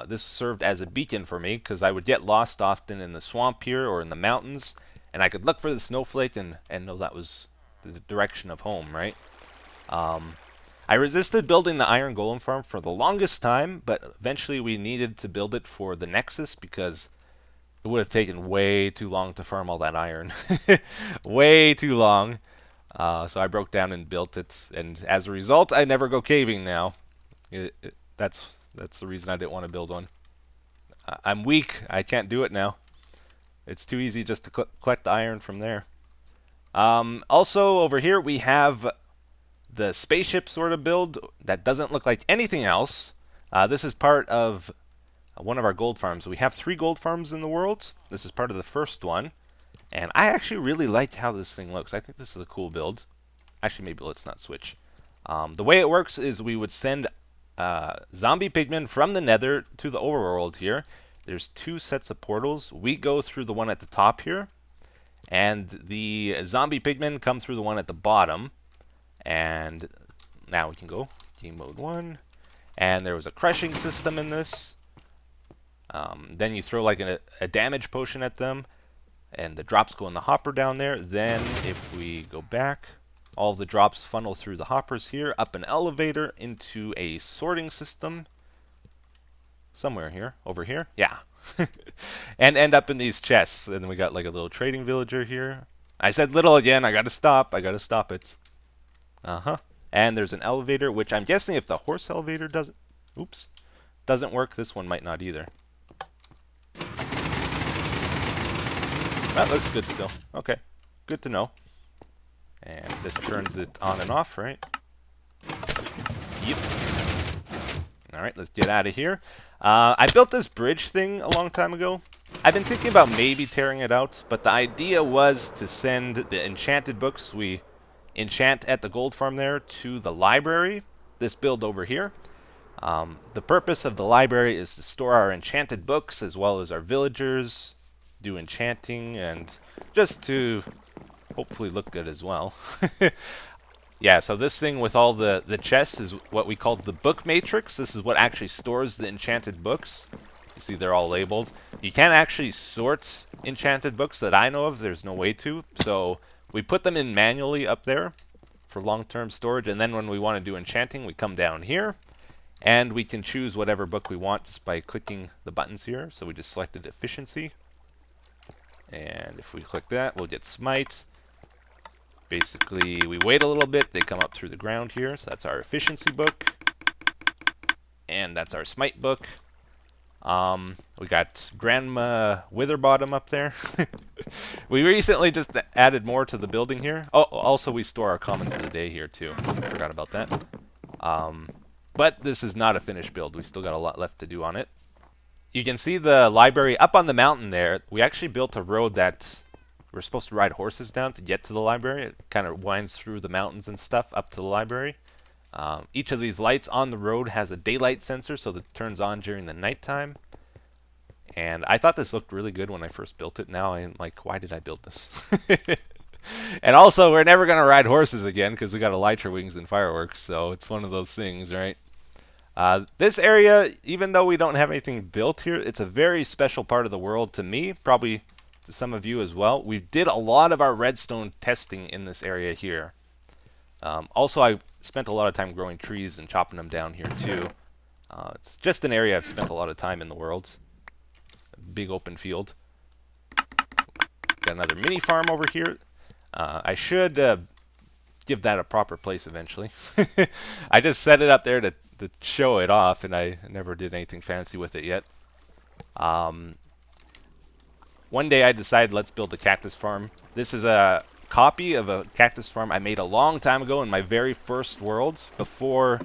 this served as a beacon for me because I would get lost often in the swamp here or in the mountains, and I could look for the Snowflake and know that was the direction of home, right? I resisted building the Iron Golem farm for the longest time, but eventually we needed to build it for the Nexus because it would have taken way too long to farm all that iron. Way too long. So I broke down and built it, and as a result, I never go caving now. That's the reason I didn't want to build one. I'm weak. I can't do it now. It's too easy just to collect the iron from there. Also, over here we have the spaceship sort of build that doesn't look like anything else. This is part of one of our gold farms. We have 3 gold farms in the world. This is part of the first one. And I actually really like how this thing looks. I think this is a cool build. Actually, maybe let's not switch. The way it works is we would send zombie pigmen from the nether to the overworld here. There's 2 sets of portals. We go through the one at the top here. And the zombie pigmen come through the one at the bottom. And now we can go game mode 1. And there was a crushing system in this. Then you throw like a damage potion at them, and the drops go in the hopper down there. Then if we go back, all the drops funnel through the hoppers here, up an elevator into a sorting system. Somewhere here, over here, yeah. And end up in these chests. And then we got like a little trading villager here. I said little again, I gotta stop it. And there's an elevator, which I'm guessing if the horse elevator doesn't work, this one might not either. That looks good still. Okay, good to know. And this turns it on and off, right? Yep. Alright, let's get out of here. I built this bridge thing a long time ago. I've been thinking about maybe tearing it out, but the idea was to send the enchanted books we enchant at the gold farm there to the library, this build over here. The purpose of the library is to store our enchanted books as well as our villagers, do enchanting, and just to hopefully look good as well. Yeah, so this thing with all the chests is what we call the book matrix. This is what actually stores the enchanted books. You see they're all labeled. You can't actually sort enchanted books that I know of. There's no way to. So we put them in manually up there for long-term storage, and then when we want to do enchanting, we come down here, and we can choose whatever book we want just by clicking the buttons here. So we just selected efficiency, and if we click that, we'll get smite. Basically, we wait a little bit, they come up through the ground here, so that's our efficiency book. And that's our smite book. We got Grandma Witherbottom up there. We recently just added more to the building here. Oh, also we store our comments of the day here too. Forgot about that. But this is not a finished build. We still got a lot left to do on it. You can see the library up on the mountain there. We actually built a road that we're supposed to ride horses down to get to the library. It kind of winds through the mountains and stuff up to the library. Each of these lights on the road has a daylight sensor, so that it turns on during the nighttime. And I thought this looked really good when I first built it. Now I'm like, why did I build this? And also, we're never going to ride horses again because we got elytra wings and fireworks, so it's one of those things, right? This area, even though we don't have anything built here, it's a very special part of the world to me, probably to some of you as well. We did a lot of our redstone testing in this area here. Also, I spent a lot of time growing trees and chopping them down here too. It's just an area I've spent a lot of time in the world. A big open field. Got another mini farm over here. I should give that a proper place eventually. I just set it up there to show it off, and I never did anything fancy with it yet. One day I decided let's build a cactus farm. This is a copy of a cactus farm I made a long time ago in my very first world, before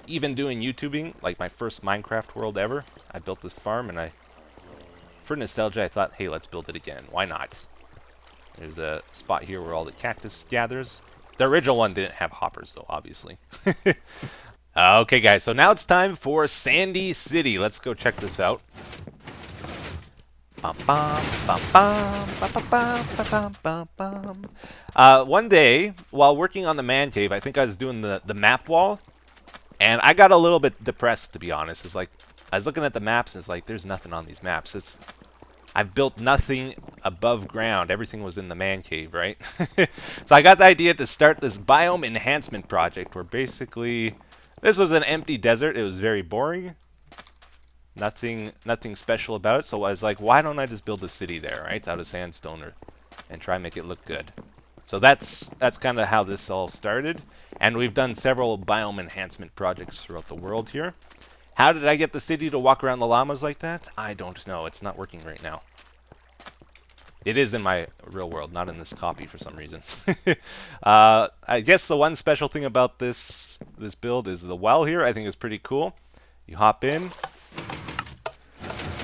even doing YouTubing, like my first Minecraft world ever. I built this farm, and for nostalgia, I thought, hey, let's build it again. Why not? There's a spot here where all the cactus gathers. The original one didn't have hoppers, though, obviously. Okay, guys, so now it's time for Sandy City. Let's go check this out. One day, while working on the man cave, I think I was doing the map wall, and I got a little bit depressed, to be honest. It's like, I was looking at the maps, and it's like, there's nothing on these maps. I've built nothing above ground. Everything was in the man cave, right? So I got the idea to start this Biome Enhancement project, where basically, this was an empty desert. It was very boring. Nothing special about it. So I was like, why don't I just build a city there, right, out of sandstone, and try and make it look good. So that's kind of how this all started. And we've done several biome enhancement projects throughout the world here. How did I get the city to walk around the llamas like that? I don't know. It's not working right now. It is in my real world, not in this copy for some reason. I guess the one special thing about this build is the well here. I think is pretty cool. You hop in,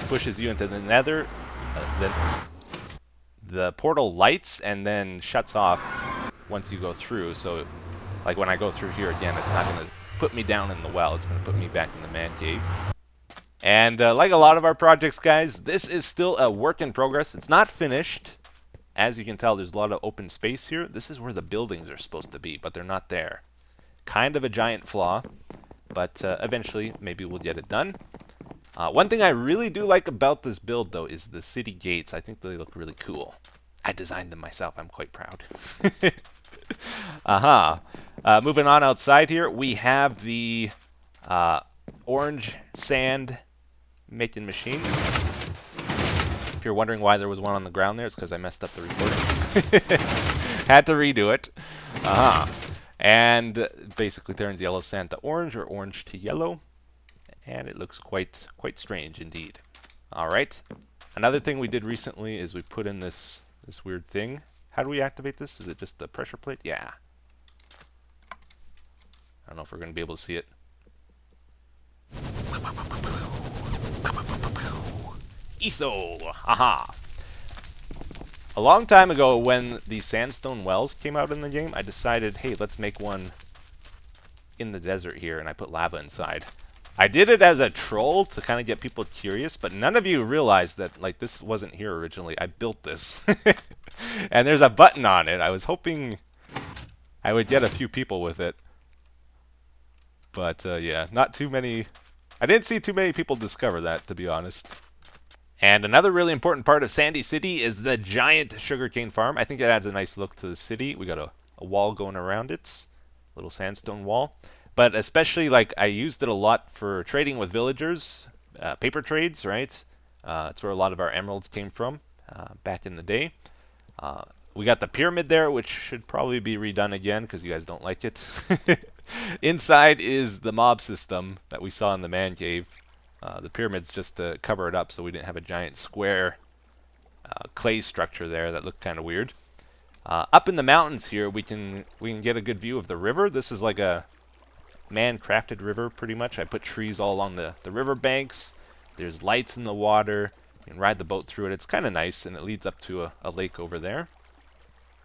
pushes you into the nether, then the portal lights and then shuts off once you go through. So, like when I go through here again, it's not going to put me down in the well. It's going to put me back in the man cave. And like a lot of our projects, guys, this is still a work in progress. It's not finished. As you can tell, there's a lot of open space here. This is where the buildings are supposed to be, but they're not there. Kind of a giant flaw, but eventually maybe we'll get it done. One thing I really do like about this build, though, is the city gates. I think they look really cool. I designed them myself. I'm quite proud. Moving on outside here, we have the orange sand making machine. If you're wondering why there was one on the ground there, it's because I messed up the recording. Had to redo it. And it basically turns yellow sand to orange or orange to yellow. And it looks quite strange indeed. Alright. Another thing we did recently is we put in this weird thing. How do we activate this? Is it just the pressure plate? Yeah. I don't know if we're going to be able to see it. Etho! Aha! A long time ago, when the sandstone wells came out in the game, I decided, hey, let's make one in the desert here, and I put lava inside. I did it as a troll to kind of get people curious, but none of you realized that, like, this wasn't here originally. I built this. And there's a button on it. I was hoping I would get a few people with it. But yeah, not too many. I didn't see too many people discover that, to be honest. And another really important part of Sandy City is the giant sugarcane farm. I think it adds a nice look to the city. We got a wall going around it, little sandstone wall. But especially, like, I used it a lot for trading with villagers, paper trades, right? That's where a lot of our emeralds came from back in the day. We got the pyramid there, which should probably be redone again because you guys don't like it. Inside is the mob system that we saw in the man cave. The pyramid's just to cover it up so we didn't have a giant square clay structure there that looked kind of weird. Up in the mountains here, we can get a good view of the river. This is like a man-crafted river, pretty much. I put trees all along the river banks. There's lights in the water. You can ride the boat through it. It's kind of nice, and it leads up to a lake over there,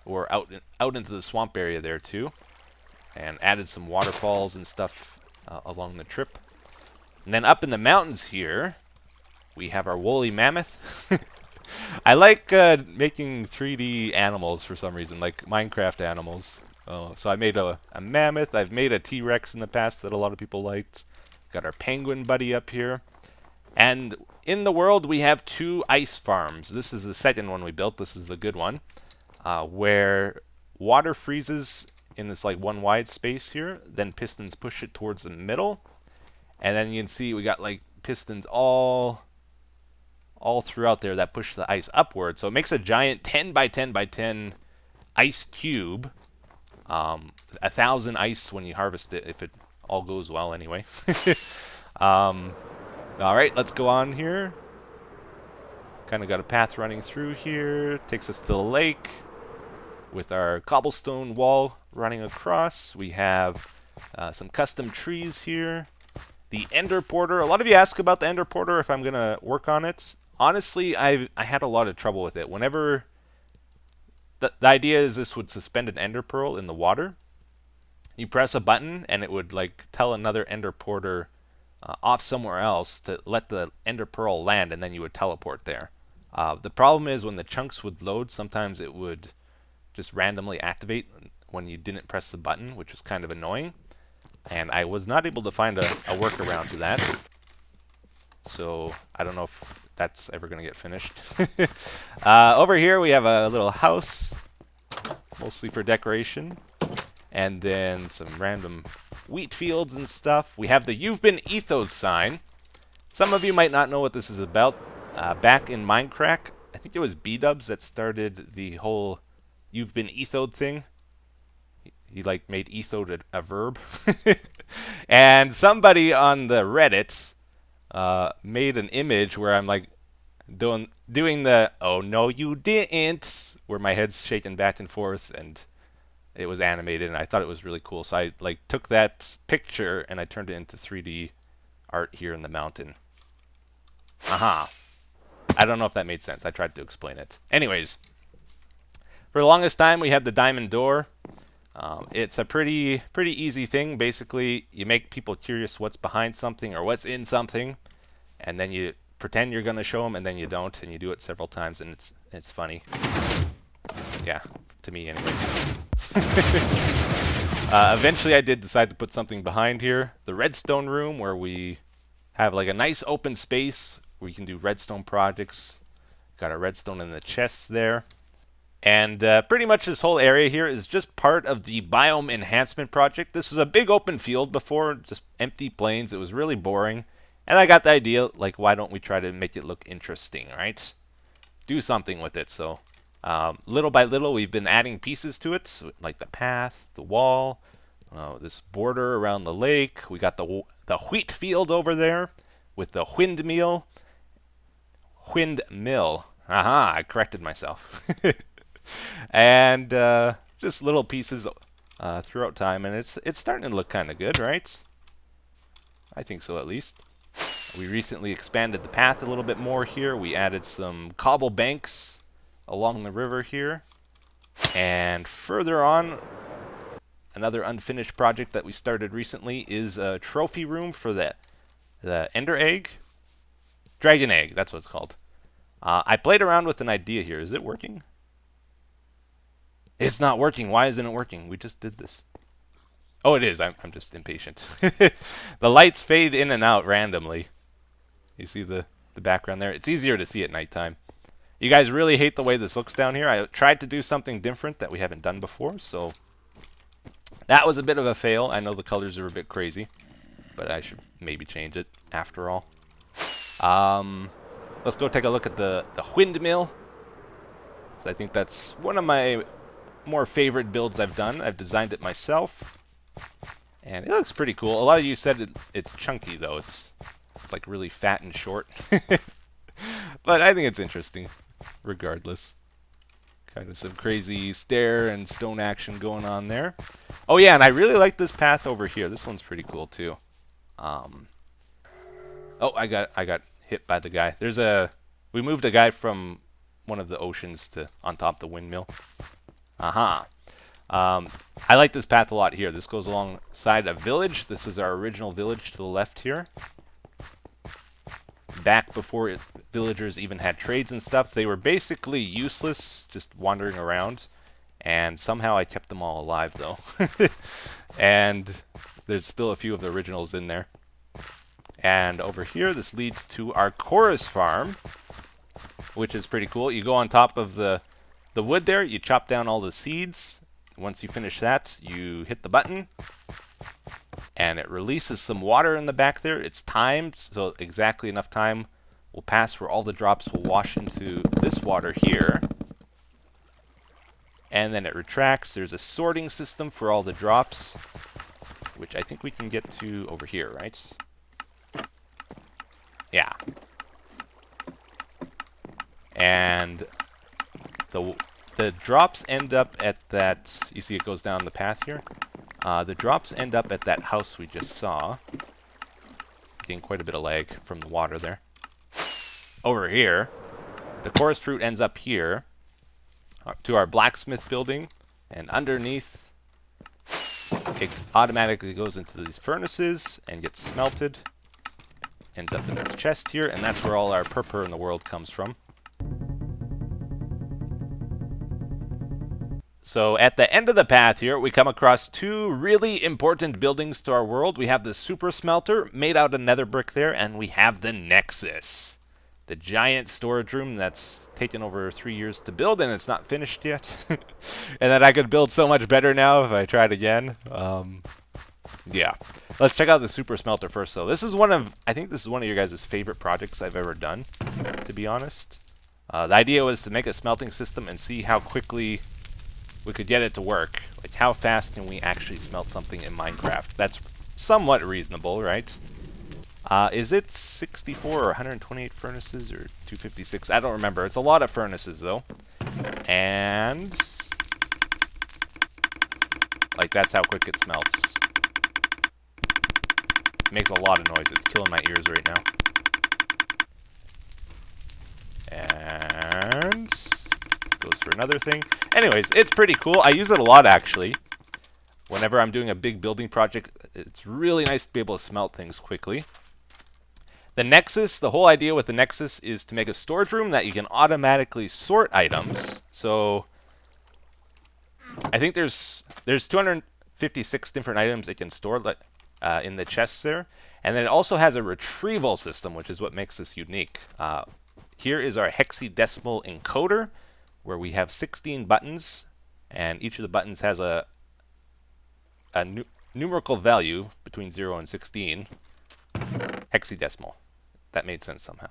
or out into the swamp area there too. And added some waterfalls and stuff along the trip. And then up in the mountains here, we have our woolly mammoth. I like making 3D animals for some reason, like Minecraft animals. So I made a mammoth. I've made a T-Rex in the past that a lot of people liked. Got our penguin buddy up here. And in the world, we have 2 ice farms. This is the second one we built. This is the good one, where water freezes in this like one wide space here. Then pistons push it towards the middle. And then you can see we got like pistons all throughout there that push the ice upward. So it makes a giant 10 by 10 by 10 ice cube. 1,000 ice when you harvest it, if it all goes well anyway. Alright, let's go on here. Kind of got a path running through here. Takes us to the lake with our cobblestone wall running across. We have some custom trees here. The Ender Porter. A lot of you ask about the Ender Porter, if I'm going to work on it. Honestly, I had a lot of trouble with it. Whenever... The idea is this would suspend an Ender Pearl in the water. You press a button, and it would like tell another Ender Porter off somewhere else to let the Ender Pearl land, and then you would teleport there. The problem is when the chunks would load, sometimes it would just randomly activate when you didn't press the button, which was kind of annoying. And I was not able to find a workaround to that. So I don't know if that's ever going to get finished. Over here we have a little house, mostly for decoration. And then some random wheat fields and stuff. We have the You've Been Ethoed sign. Some of you might not know what this is about. Back in Minecraft, I think it was B-Dubs that started the whole You've Been Ethoed thing. He like made ethoed a verb. And somebody on the Reddit made an image where I'm like doing the "oh no you didn't," where my head's shaking back and forth, and it was animated, and I thought it was really cool. So I like took that picture and I turned it into 3D art here in the mountain. Aha. I don't know if that made sense. I tried to explain it. Anyways, for the longest time we had the diamond door. It's a pretty easy thing. Basically, you make people curious what's behind something or what's in something, and then you pretend you're going to show them, and then you don't, and you do it several times, and it's funny. Yeah, to me anyways. Eventually I did decide to put something behind here. The redstone room, where we have like a nice open space where you can do redstone projects. Got a redstone in the chests there. And pretty much this whole area here is just part of the Biome Enhancement project. This was a big open field before, just empty plains. It was really boring. And I got the idea, like, why don't we try to make it look interesting, right? Do something with it. So little by little, we've been adding pieces to it, so, like the path, the wall, this border around the lake. We got the wheat field over there with the windmill. Windmill. Aha, I corrected myself. And just little pieces throughout time, and it's starting to look kind of good, right? I think so, at least. We recently expanded the path a little bit more here. We added some cobble banks along the river here. And further on, another unfinished project that we started recently is a trophy room for the ender egg. Dragon egg, that's what it's called. I played around with an idea here. Is it working? It's not working. Why isn't it working? We just did this. Oh, it is. I'm just impatient. The lights fade in and out randomly. You see the background there? It's easier to see at nighttime. You guys really hate the way this looks down here. I tried to do something different that we haven't done before, so that was a bit of a fail. I know the colors are a bit crazy, but I should maybe change it after all. Let's go take a look at the windmill. So I think that's one of my more favorite builds I've done. I've designed it myself, and it looks pretty cool. A lot of you said it's chunky, though. It's like really fat and short. But I think it's interesting, regardless. Kind of some crazy stair and stone action going on there. Oh yeah, and I really like this path over here. This one's pretty cool too. Oh, I got hit by the guy. We moved a guy from one of the oceans to on top of the windmill. Aha. I like this path a lot here. This goes alongside a village. This is our original village to the left here. Back before villagers even had trades and stuff, they were basically useless, just wandering around. And somehow I kept them all alive, though. And there's still a few of the originals in there. And over here, this leads to our chorus farm, which is pretty cool. You go on top of the wood there, you chop down all the seeds. Once you finish that, you hit the button, and it releases some water in the back there. It's timed, so exactly enough time will pass where all the drops will wash into this water here. And then it retracts. There's a sorting system for all the drops, which I think we can get to over here, right? Yeah. And the drops end up at that, you see it goes down the path here. The drops end up at that house we just saw. Getting quite a bit of lag from the water there. Over here, the chorus fruit ends up here to our blacksmith building, and underneath it automatically goes into these furnaces and gets smelted. Ends up in this chest here, and that's where all our purpur in the world comes from. So at the end of the path here, we come across two really important buildings to our world. We have the super smelter made out of nether brick there, and we have the Nexus, the giant storage room that's taken over 3 years to build, and it's not finished yet. And that I could build so much better now if I tried again. Yeah. Let's check out the super smelter first, though. I think this is one of your guys' favorite projects I've ever done, to be honest. The idea was to make a smelting system and see how quickly we could get it to work. Like, how fast can we actually smelt something in Minecraft? That's somewhat reasonable, right? Is it 64 or 128 furnaces or 256? I don't remember. It's a lot of furnaces, though. And like, that's how quick it smelts. It makes a lot of noise. It's killing my ears right now. And goes for another thing. Anyways, it's pretty cool. I use it a lot, actually. Whenever I'm doing a big building project, it's really nice to be able to smelt things quickly. The Nexus, the whole idea with the Nexus is to make a storage room that you can automatically sort items. So I think there's 256 different items it can store in the chests there. And then it also has a retrieval system, which is what makes this unique. Here is our hexadecimal encoder, where we have 16 buttons, and each of the buttons has a numerical value between 0 and 16. Hexadecimal. That made sense somehow.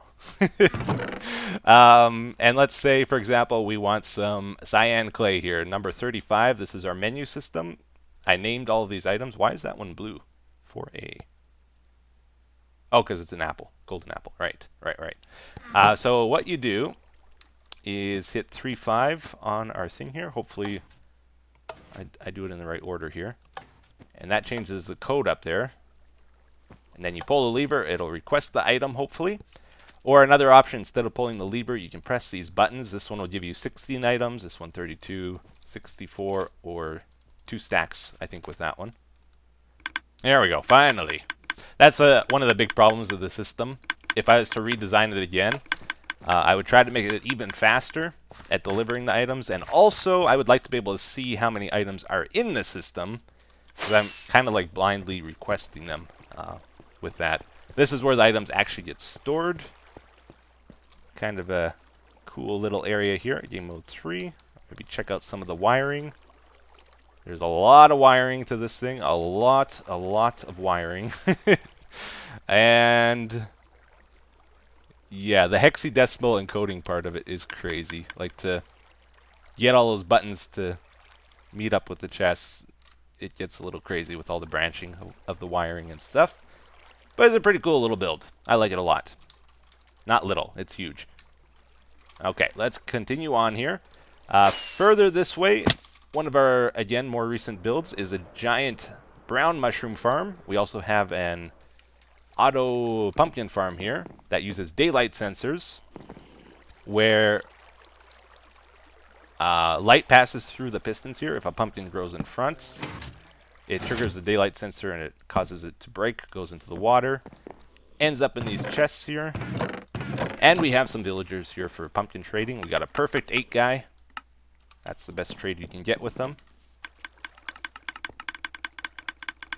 And let's say, for example, we want some cyan clay here. Number 35, this is our menu system. I named all of these items. Why is that one blue? 4A. Oh, because it's an apple. Golden apple. Right. So what you do is hit 3-5 on our thing here. Hopefully I do it in the right order here. And that changes the code up there. And then you pull the lever, it'll request the item, hopefully. Or another option, instead of pulling the lever, you can press these buttons. This one will give you 16 items, this one 32, 64, or 2 stacks, I think, with that one. There we go, finally. That's one of the big problems of the system. If I was to redesign it again, I would try to make it even faster at delivering the items, and also I would like to be able to see how many items are in the system, because I'm kind of like blindly requesting them with that. This is where the items actually get stored. Kind of a cool little area here at Game Mode 3. Maybe check out some of the wiring. There's a lot of wiring to this thing. A lot of wiring. And yeah, the hexadecimal encoding part of it is crazy. Like, to get all those buttons to meet up with the chests, it gets a little crazy with all the branching of the wiring and stuff. But it's a pretty cool little build. I like it a lot. Not little, it's huge. Okay, let's continue on here. Further this way, one of our, again, more recent builds is a giant brown mushroom farm. We also have an auto pumpkin farm here that uses daylight sensors, where light passes through the pistons here. If a pumpkin grows in front, it triggers the daylight sensor and it causes it to break, goes into the water, ends up in these chests here. And we have some villagers here for pumpkin trading. We got a perfect 8 guy. That's the best trade you can get with them.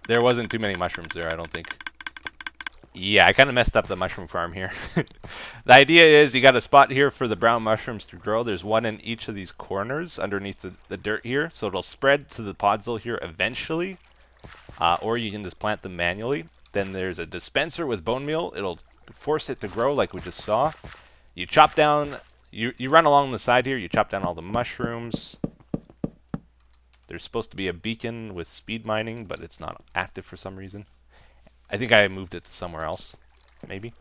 There wasn't too many mushrooms there, I don't think. Yeah, I kind of messed up the mushroom farm here. The idea is you got a spot here for the brown mushrooms to grow. There's one in each of these corners underneath the dirt here. So it'll spread to the podzol here eventually. Or you can just plant them manually. Then there's a dispenser with bone meal. It'll force it to grow like we just saw. You chop down, you run along the side here, you chop down all the mushrooms. There's supposed to be a beacon with speed mining, but it's not active for some reason. I think I moved it to somewhere else, maybe.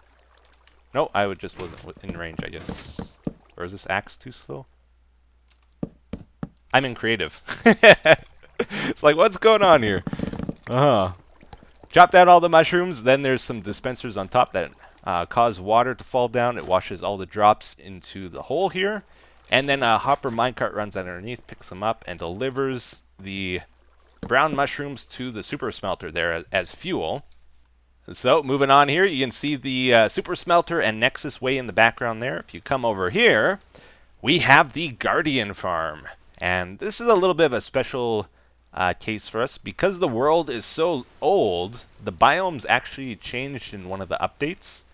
No, I just wasn't in range, I guess. Or is this axe too slow? I'm in creative. It's like, what's going on here? Chop down all the mushrooms, then there's some dispensers on top that cause water to fall down. It washes all the drops into the hole here. And then a hopper minecart runs underneath, picks them up, and delivers the brown mushrooms to the super smelter there as fuel. So, moving on here, you can see the super smelter and Nexus way in the background there. If you come over here, we have the Guardian farm. And this is a little bit of a special case for us. Because the world is so old, the biomes actually changed in one of the updates.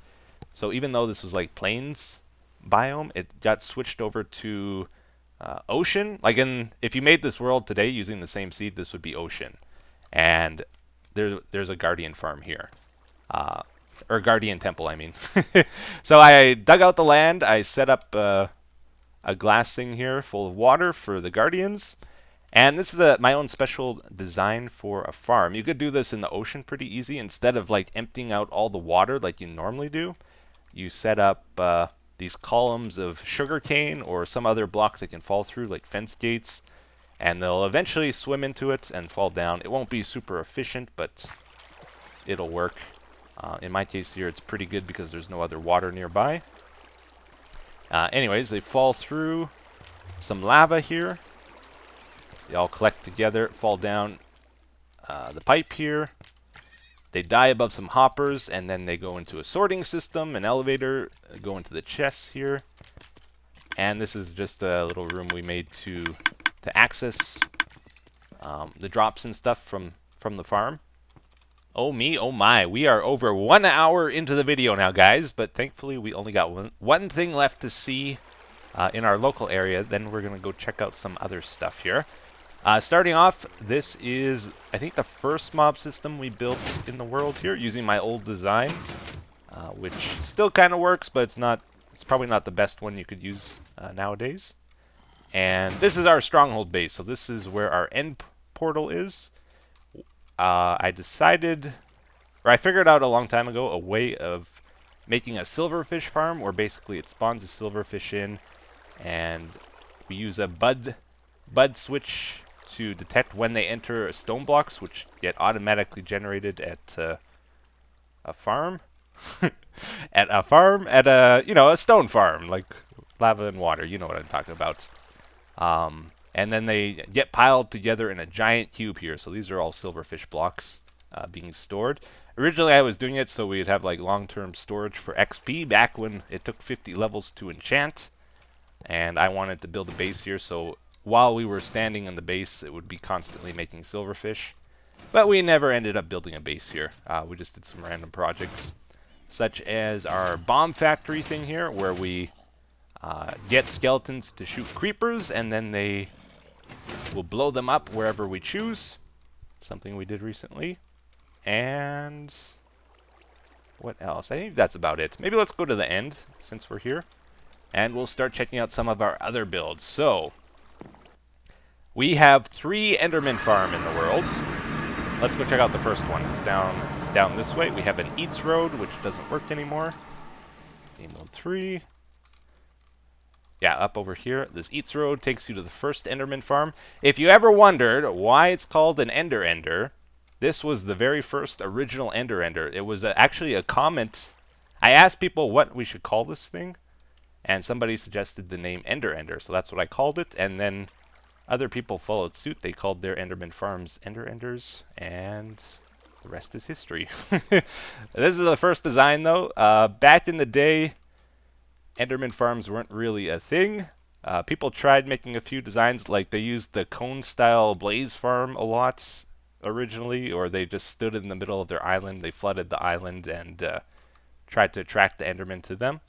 So even though this was like plains biome, it got switched over to ocean. Like, if you made this world today using the same seed, this would be ocean. And there's a Guardian farm here. Or Guardian temple, I mean. So I dug out the land. I set up a glass thing here full of water for the Guardians. And this is my own special design for a farm. You could do this in the ocean pretty easy. Instead of like emptying out all the water like you normally do, you set up these columns of sugarcane or some other block that can fall through, like fence gates, and they'll eventually swim into it and fall down. It won't be super efficient, but it'll work. In my case here, it's pretty good because there's no other water nearby. Anyways, they fall through some lava here. They all collect together, fall down the pipe here. They die above some hoppers, and then they go into a sorting system, an elevator, go into the chests here. And this is just a little room we made to access the drops and stuff from the farm. Oh me, oh my, we are over 1 hour into the video now, guys, but thankfully we only got one thing left to see in our local area. Then we're going to go check out some other stuff here. Starting off, this is, I think, the first mob system we built in the world here, using my old design, which still kind of works, but it's probably not the best one you could use nowadays. And this is our stronghold base, so this is where our end portal is. I figured out a long time ago a way of making a silverfish farm, where basically it spawns a silverfish in, and we use a bud switch to detect when they enter stone blocks, which get automatically generated at a farm. At a stone farm, like lava and water. You know what I'm talking about. And then they get piled together in a giant cube here. So these are all silverfish blocks being stored. Originally, I was doing it so we'd have like long-term storage for XP back when it took 50 levels to enchant. And I wanted to build a base here, so while we were standing in the base, it would be constantly making silverfish. But we never ended up building a base here. We just did some random projects, such as our bomb factory thing here, where we get skeletons to shoot creepers, and then they will blow them up wherever we choose. Something we did recently. And what else? I think that's about it. Maybe let's go to the end, since we're here. And we'll start checking out some of our other builds. So, we have 3 Enderman farm in the world. Let's go check out the first one. It's down this way. We have an Eats Road, which doesn't work anymore. Game mode 3. Yeah, up over here. This Eats Road takes you to the first Enderman farm. If you ever wondered why it's called an Ender, this was the very first original Ender. It was actually a comment. I asked people what we should call this thing, and somebody suggested the name Ender, so that's what I called it, and then other people followed suit. They called their Enderman farms Enders, and the rest is history. This is the first design, though. Back in the day, Enderman farms weren't really a thing. People tried making a few designs, like they used the cone-style blaze farm a lot originally, or they just stood in the middle of their island. They flooded the island and tried to attract the Endermen to them.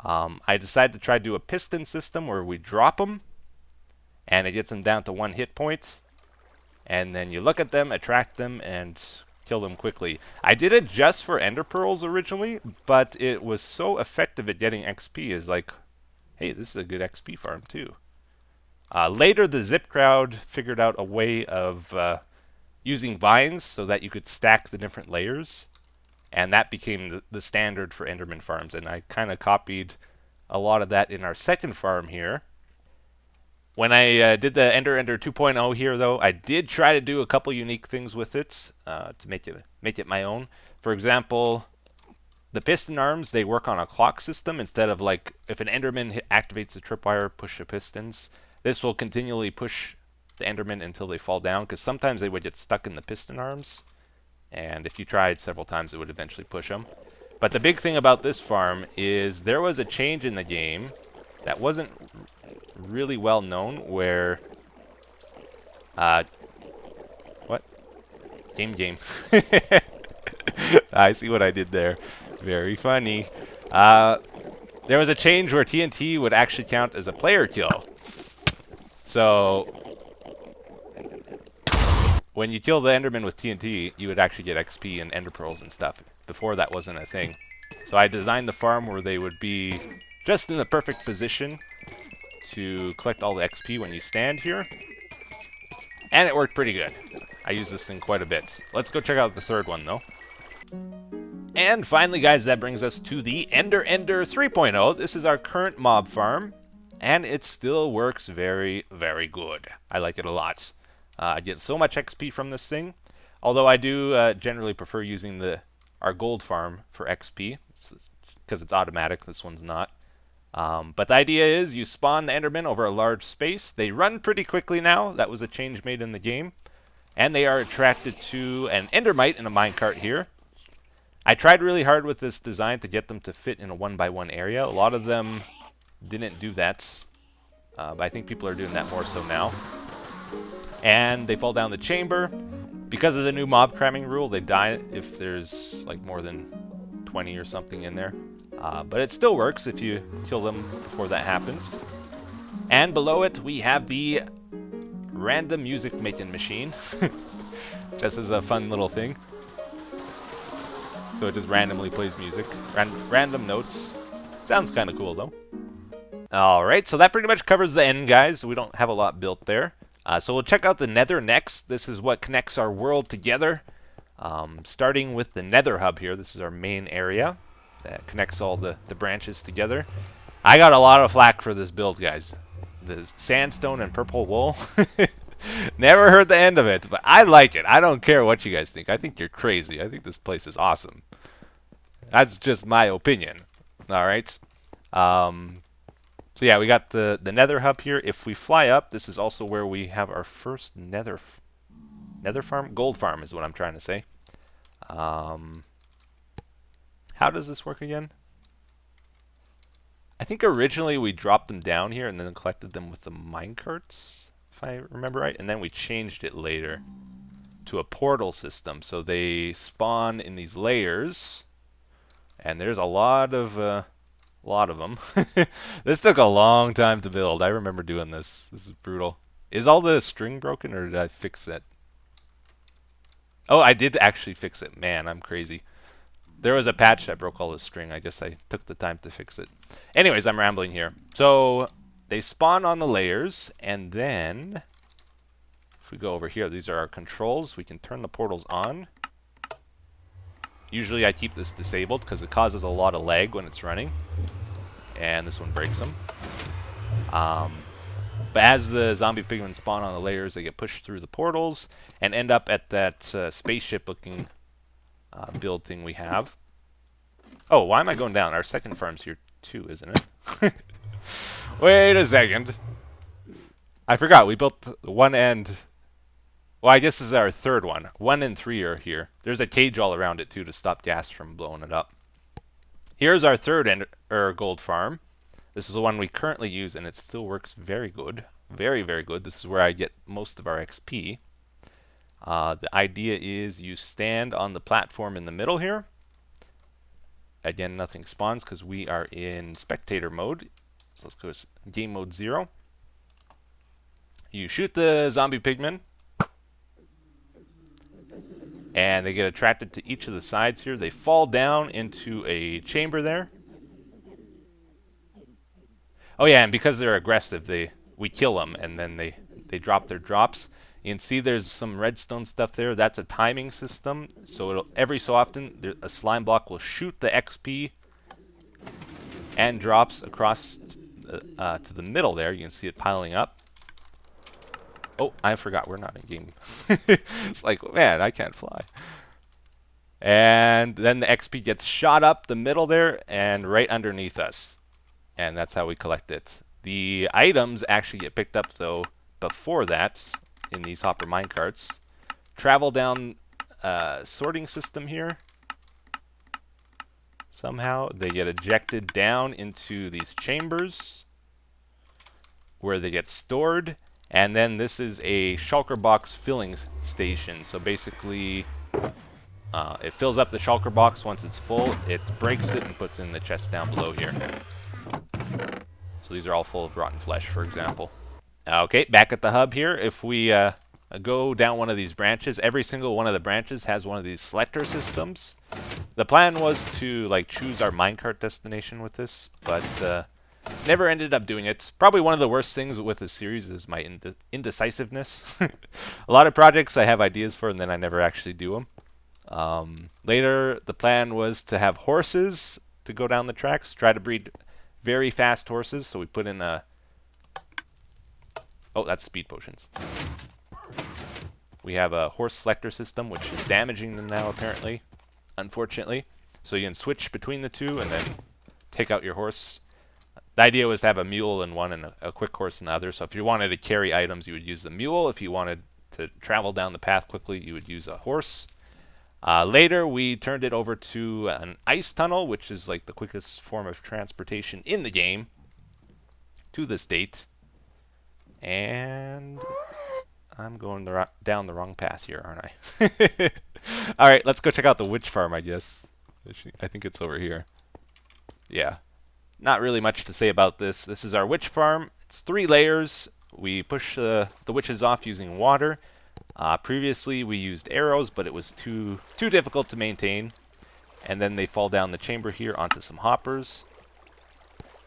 I decided to try to do a piston system where we drop them, and it gets them down to 1 hit point, and then you look at them, attract them, and kill them quickly. I did it just for ender pearls originally, but it was so effective at getting XP. Is like, hey, this is a good XP farm too. Later, the Zip crowd figured out a way of using vines so that you could stack the different layers, and that became the standard for Enderman farms, and I kind of copied a lot of that in our second farm here. When I did the Ender 2.0 here, though, I did try to do a couple unique things with it to make it my own. For example, the piston arms, they work on a clock system instead of like if an Enderman activates the tripwire, push the pistons. This will continually push the Enderman until they fall down, because sometimes they would get stuck in the piston arms, and if you tried several times, it would eventually push them. But the big thing about this farm is there was a change in the game that wasn't really well known, where what? Game. I see what I did there. Very funny. There was a change where TNT would actually count as a player kill. So when you kill the Enderman with TNT, you would actually get XP and Ender Pearls and stuff. Before, that wasn't a thing. So I designed the farm where they would be just in the perfect position to collect all the XP when you stand here. And it worked pretty good. I use this thing quite a bit. Let's go check out the third one, though. And finally, guys, that brings us to the Ender 3.0. This is our current mob farm, and it still works very, very good. I like it a lot. I get so much XP from this thing, although I do generally prefer using our gold farm for XP, because it's automatic. This one's not. But the idea is you spawn the Endermen over a large space. They run pretty quickly now. That was a change made in the game. And they are attracted to an Endermite in a minecart here. I tried really hard with this design to get them to fit in a 1x1 area. A lot of them didn't do that, but I think people are doing that more so now. And they fall down the chamber. Because of the new mob cramming rule, they die if there's like more than 20 or something in there. But it still works if you kill them before that happens. And below it, we have the random music making machine. Just as a fun little thing. So it just randomly plays music. Random notes. Sounds kind of cool, though. Alright, so that pretty much covers the end, guys. We don't have a lot built there. So we'll check out the Nether next. This is what connects our world together. Starting with the Nether hub here. This is our main area that connects all the branches together. I got a lot of flack for this build, guys. The sandstone and purple wool. Never heard the end of it, but I like it. I don't care what you guys think. I think you're crazy. I think this place is awesome. That's just my opinion. Alright. So yeah, we got the Nether hub here. If we fly up, this is also where we have our first Nether farm? Gold farm is what I'm trying to say. How does this work again? I think originally we dropped them down here and then collected them with the minecarts, if I remember right, and then we changed it later to a portal system. So they spawn in these layers, and there's a lot of them. This took a long time to build. I remember doing this. This is brutal. Is all the string broken, or did I fix it? Oh, I did actually fix it. Man, I'm crazy. There was a patch that broke all the string. I guess I took the time to fix it. Anyways, I'm rambling here. So they spawn on the layers, and then if we go over here, these are our controls. We can turn the portals on. Usually I keep this disabled because it causes a lot of lag when it's running. And this one breaks them. But as the zombie pigmen spawn on the layers, they get pushed through the portals and end up at that spaceship-looking build thing we have. Oh, why am I going down? Our second farm's here too, isn't it? Wait a second. I forgot. We built one and... Well, I guess this is our third one. 1 and 3 are here. There's a cage all around it too to stop gas from blowing it up. Here's our third gold farm. This is the one we currently use, and it still works very good. Very, very good. This is where I get most of our XP. The idea is you stand on the platform in the middle here. Again, nothing spawns because we are in spectator mode. So let's go to game mode 0. You shoot the zombie pigmen, and they get attracted to each of the sides here. They fall down into a chamber there. Oh yeah, and because they're aggressive, we kill them, and then they drop their drops. You can see there's some redstone stuff there. That's a timing system. So every so often, a slime block will shoot the XP and drops across to the middle there. You can see it piling up. Oh, I forgot we're not in game. It's like, man, I can't fly. And then the XP gets shot up the middle there and right underneath us. And that's how we collect it. The items actually get picked up, though, before that in these hopper minecarts. Travel down sorting system here. Somehow they get ejected down into these chambers where they get stored. And then this is a shulker box filling station. So basically, it fills up the shulker box. Once it's full, it breaks it and puts it in the chest down below here. So these are all full of rotten flesh, for example. Okay, back at the hub here. If we go down one of these branches, every single one of the branches has one of these selector systems. The plan was to choose our minecart destination with this, but never ended up doing it. Probably one of the worst things with this series is my indecisiveness. A lot of projects I have ideas for, and then I never actually do them. Later, the plan was to have horses to go down the tracks, try to breed very fast horses. So we put in a... Oh, that's speed potions. We have a horse selector system, which is damaging them now, apparently, unfortunately. So you can switch between the two and then take out your horse. The idea was to have a mule in one and a quick horse in the other. So if you wanted to carry items, you would use the mule. If you wanted to travel down the path quickly, you would use a horse. Later, we turned it over to an ice tunnel, which is the quickest form of transportation in the game to this date. And I'm going down the wrong path here, aren't I? All right, let's go check out the witch farm, I guess. I think it's over here. Yeah. Not really much to say about this. This is our witch farm. It's 3 layers. We push the witches off using water. Previously, we used arrows, but it was too difficult to maintain. And then they fall down the chamber here onto some hoppers.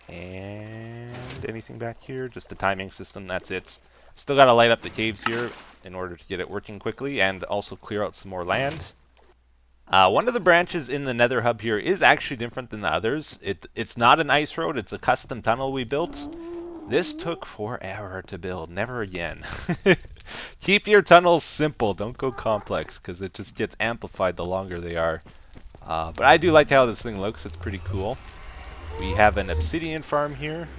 And anything back here? Just the timing system, that's it. Still got to light up the caves here in order to get it working quickly and also clear out some more land. One of the branches in the nether hub here is actually different than the others. It's not an ice road, it's a custom tunnel we built. This took forever to build, never again. Keep your tunnels simple, don't go complex, because it just gets amplified the longer they are. But I do like how this thing looks, it's pretty cool. We have an obsidian farm here,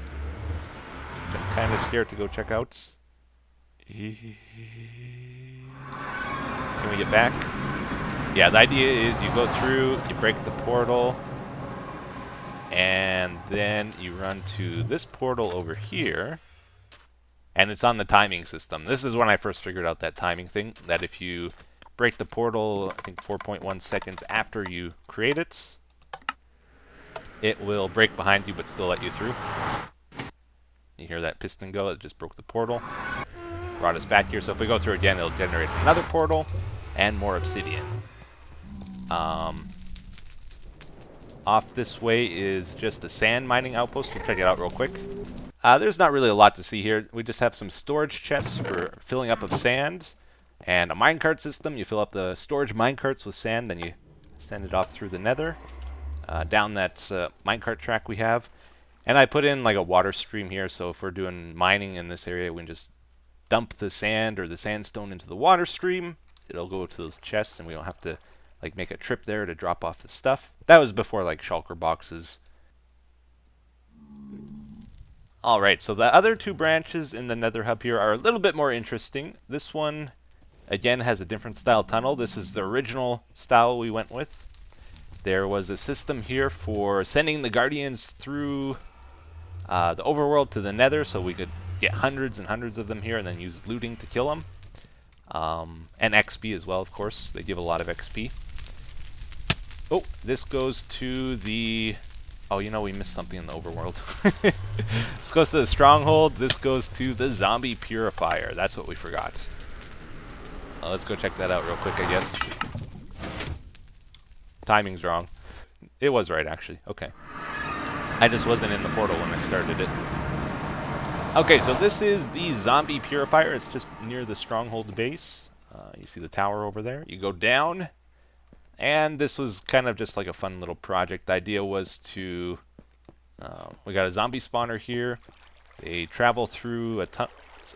which I'm kind of scared to go check out. Can we get back? Yeah, the idea is you go through, you break the portal, and then you run to this portal over here, and it's on the timing system. This is when I first figured out that timing thing, that if you break the portal, I think 4.1 seconds after you create it, it will break behind you but still let you through. You hear that piston go, it just broke the portal. Brought us back here, so if we go through again, it'll generate another portal and more obsidian. Off this way is just a sand mining outpost. We'll check it out real quick. There's not really a lot to see here. We just have some storage chests for filling up of sand and a minecart system. You fill up the storage minecarts with sand, then you send it off through the nether, down that minecart track we have. And I put in like a water stream here, so if we're doing mining in this area, we can just dump the sand or the sandstone into the water stream. It'll go to those chests, and we don't have to like make a trip there to drop off the stuff. That was before like shulker boxes. Alright, so the other two branches in the nether hub here are a little bit more interesting. This one, again, has a different style tunnel. This is the original style we went with. There was a system here for sending the guardians through the overworld to the nether, so we could get hundreds and hundreds of them here and then use looting to kill them. And XP as well, of course. They give a lot of XP. Oh, this goes to the... Oh, you know, we missed something in the overworld. This goes to the stronghold. This goes to the zombie purifier. That's what we forgot. Let's go check that out real quick, I guess. Timing's wrong. It was right, actually. Okay. I just wasn't in the portal when I started it. Okay, so this is the zombie purifier. It's just near the stronghold base. You see the tower over there. You go down, and this was kind of just like a fun little project. The idea was to... we got a zombie spawner here. They travel through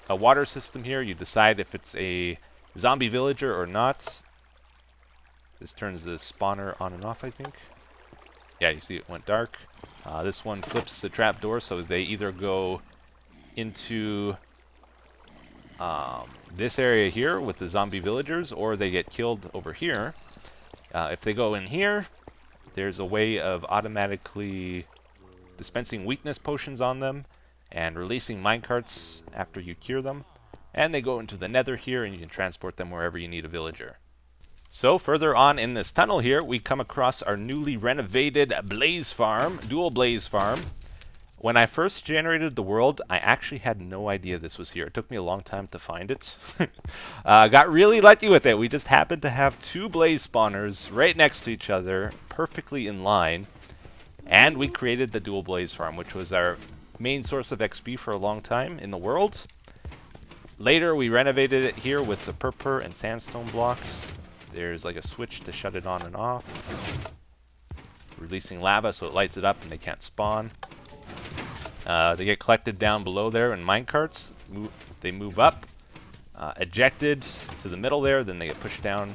a water system here. You decide if it's a zombie villager or not. This turns the spawner on and off, I think. Yeah, you see it went dark. This one flips the trapdoor, so they either go into this area here with the zombie villagers, or they get killed over here. If they go in here, there's a way of automatically dispensing weakness potions on them and releasing minecarts after you cure them. And they go into the nether here, and you can transport them wherever you need a villager. So further on in this tunnel here, we come across our newly renovated blaze farm, dual blaze farm. When I first generated the world, I actually had no idea this was here. It took me a long time to find it. Got really lucky with it. We just happened to have two blaze spawners right next to each other, perfectly in line. And we created the dual blaze farm, which was our main source of XP for a long time in the world. Later, we renovated it here with the purpur and sandstone blocks. There's like a switch to shut it on and off. Releasing lava so it lights it up and they can't spawn. They get collected down below there in minecarts. They move up, ejected to the middle there, then they get pushed down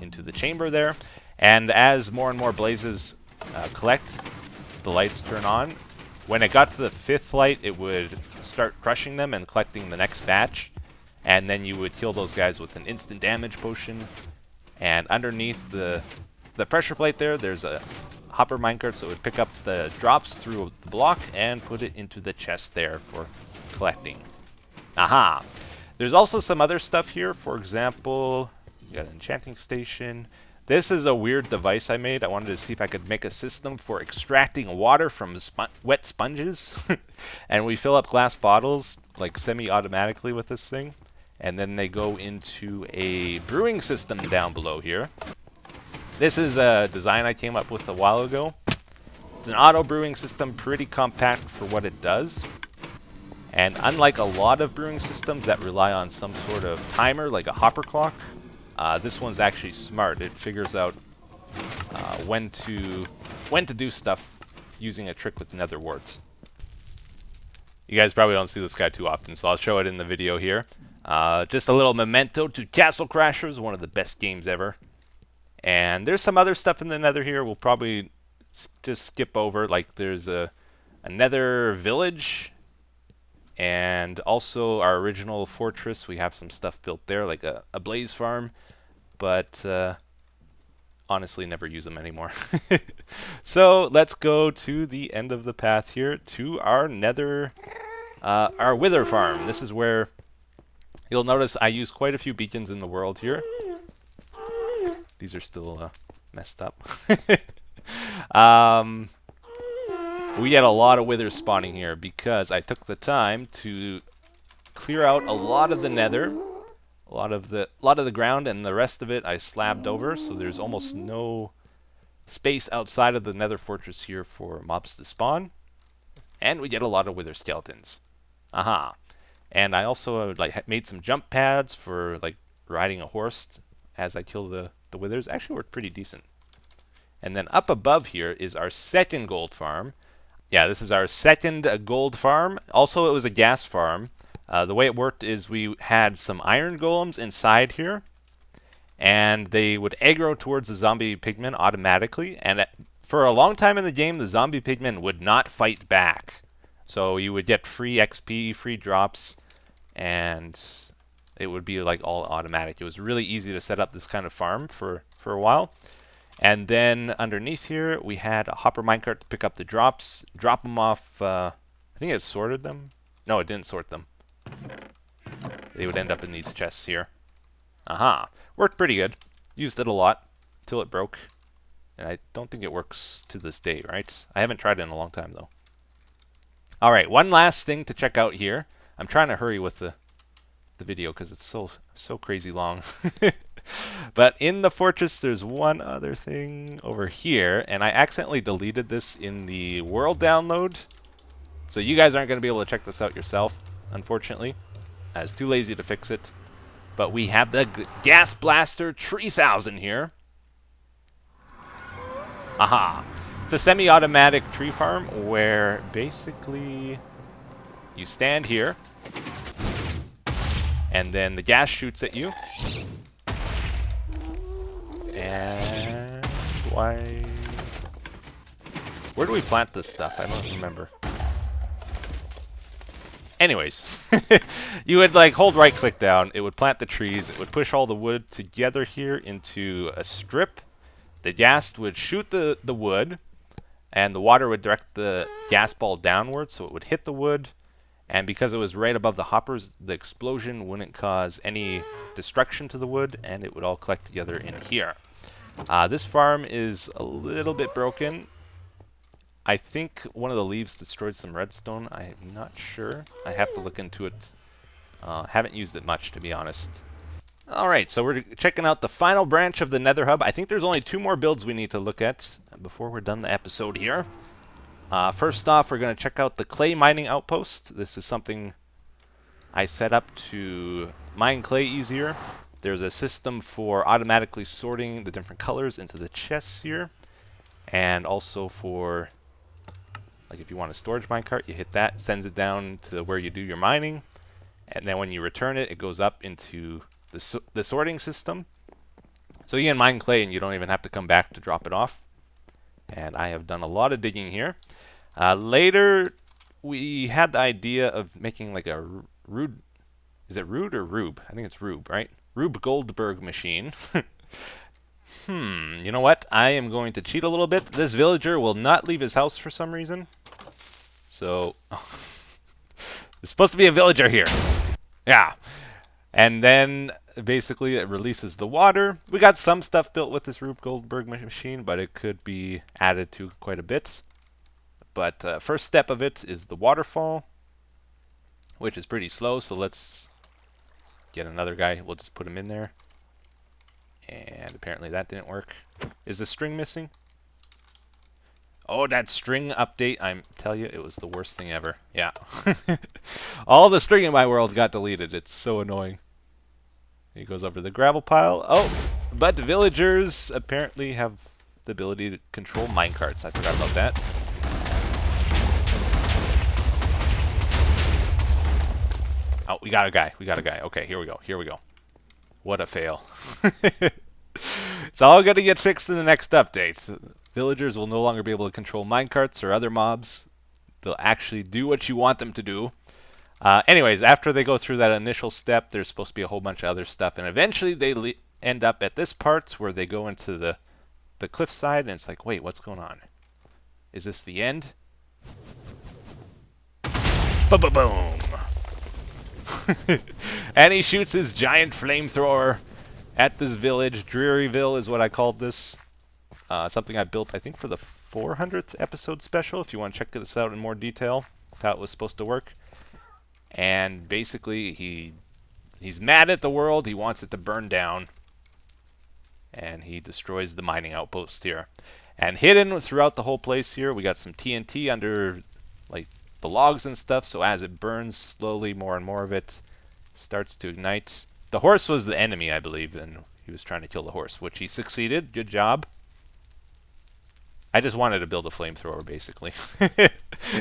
into the chamber there. And as more and more blazes collect, the lights turn on. When it got to the fifth light, it would start crushing them and collecting the next batch. And then you would kill those guys with an instant damage potion. And underneath the pressure plate there, there's a hopper minecart, so it would pick up the drops through the block and put it into the chest there for collecting. Aha! There's also some other stuff here. For example, you got an enchanting station. This is a weird device I made. I wanted to see if I could make a system for extracting water from wet sponges. And we fill up glass bottles like semi-automatically with this thing. And then they go into a brewing system down below here. This is a design I came up with a while ago. It's an auto brewing system, pretty compact for what it does. And unlike a lot of brewing systems that rely on some sort of timer, like a hopper clock, this one's actually smart. It figures out when to do stuff using a trick with nether warts. You guys probably don't see this guy too often, so I'll show it in the video here. Just a little memento to Castle Crashers, one of the best games ever. And there's some other stuff in the nether here we'll probably just skip over. Like there's a nether village, and also our original fortress. We have some stuff built there, like a blaze farm. But honestly never use them anymore. So let's go to the end of the path here to our nether, our wither farm. This is where you'll notice I use quite a few beacons in the world here. These are still messed up. We get a lot of withers spawning here because I took the time to clear out a lot of the nether, a lot of the ground, and the rest of it I slabbed over, so there's almost no space outside of the nether fortress here for mobs to spawn. And we get a lot of wither skeletons. Aha. And I also like made some jump pads for like riding a horse as I kill the withers. Actually worked pretty decent. And then up above here is our second gold farm. Yeah, this is our second gold farm. Also, it was a gas farm. The way it worked is we had some iron golems inside here, and they would aggro towards the zombie pigmen automatically. And for a long time in the game, the zombie pigmen would not fight back. So you would get free XP, free drops, and it would be like all automatic. It was really easy to set up this kind of farm for a while. And then underneath here, we had a hopper minecart to pick up the drops, drop them off. I think it sorted them. No, it didn't sort them. They would end up in these chests here. Aha. Worked pretty good. Used it a lot till it broke. And I don't think it works to this day, right? I haven't tried it in a long time, though. Alright, one last thing to check out here. I'm trying to hurry with the video because it's so crazy long. But in the fortress, there's one other thing over here, and I accidentally deleted this in the world download. So you guys aren't going to be able to check this out yourself, unfortunately. I was too lazy to fix it. But we have the Gas Blaster 3000 here. Aha! It's a semi-automatic tree farm where basically you stand here, and then the gas shoots at you. And why? Where do we plant this stuff? I don't remember. Anyways, you would like hold right click down, it would plant the trees, it would push all the wood together here into a strip. The gas would shoot the wood, and the water would direct the gas ball downward, so it would hit the wood. And because it was right above the hoppers, the explosion wouldn't cause any destruction to the wood, and it would all collect together in here. This farm is a little bit broken. I think one of the leaves destroyed some redstone. I'm not sure. I have to look into it. Haven't used it much, to be honest. Alright, so we're checking out the final branch of the Nether Hub. I think there's only 2 more builds we need to look at before we're done the episode here. First off, we're going to check out the clay mining outpost. This is something I set up to mine clay easier. There's a system for automatically sorting the different colors into the chests here. And also for, like if you want a storage minecart, you hit that, sends it down to where you do your mining. And then when you return it, it goes up into the sorting system. So you can mine clay and you don't even have to come back to drop it off. And I have done a lot of digging here. Later, we had the idea of making like a Rube. Is it Rude or Rube? I think it's Rube, right? Rube Goldberg machine. You know what? I am going to cheat a little bit. This villager will not leave his house for some reason. So, there's supposed to be a villager here. Yeah. And then, basically, it releases the water. We got some stuff built with this Rube Goldberg machine, but it could be added to quite a bit. But first step of it is the waterfall, which is pretty slow, so let's get another guy. We'll just put him in there. And apparently that didn't work. Is the string missing? Oh, that string update, I tell you, it was the worst thing ever. Yeah. All the string in my world got deleted. It's so annoying. He goes over the gravel pile. Oh, but villagers apparently have the ability to control minecarts. I forgot about that. Oh, we got a guy. We got a guy. Okay, here we go. Here we go. What a fail. It's all going to get fixed in the next update. Villagers will no longer be able to control minecarts or other mobs. They'll actually do what you want them to do. Anyways, after they go through that initial step, there's supposed to be a whole bunch of other stuff. And eventually they end up at this part where they go into the the cliffside, and it's like, wait, what's going on? Is this the end? Boom! And he shoots his giant flamethrower at this village. Drearyville is what I called this. Something I built, I think, for the 400th episode special, if you want to check this out in more detail, how it was supposed to work. And basically, he's mad at the world. He wants it to burn down. And he destroys the mining outpost here. And hidden throughout the whole place here, we got some TNT under, like, the logs and stuff. So as it burns slowly, more and more of it starts to ignite. The horse was the enemy, I believe, and he was trying to kill the horse, which he succeeded. Good job. I just wanted to build a flamethrower, basically,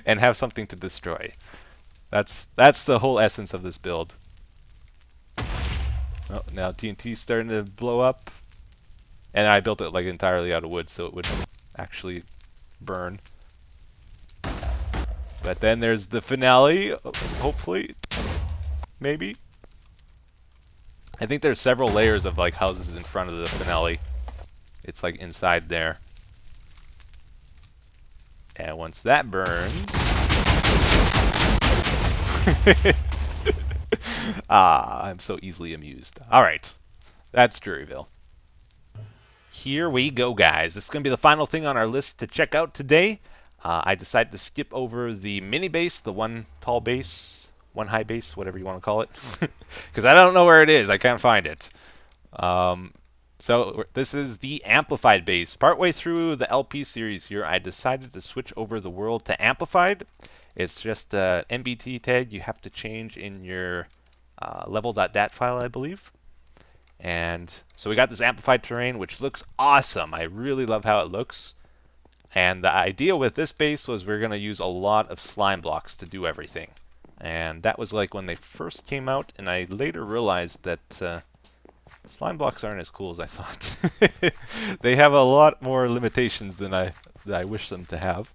and have something to destroy. That's the whole essence of this build. Oh, now TNT's starting to blow up. And I built it like entirely out of wood so it would actually burn. But then there's the finale, hopefully. Maybe. I think there's several layers of like houses in front of the finale. It's like inside there. And once that burns... I'm so easily amused. Alright. That's Druryville. Here we go, guys. This is going to be the final thing on our list to check out today. I decided to skip over the mini base, the one tall base, one high base, whatever you want to call it. Because I don't know where it is. I can't find it. So this is the amplified base. Partway through the LP series here, I decided to switch over the world to amplified. It's just an MBT tag you have to change in your level.dat file, I believe. And so we got this amplified terrain, which looks awesome. I really love how it looks. And the idea with this base was we're going to use a lot of slime blocks to do everything. And that was like when they first came out, and I later realized that slime blocks aren't as cool as I thought. They have a lot more limitations than I wish them to have.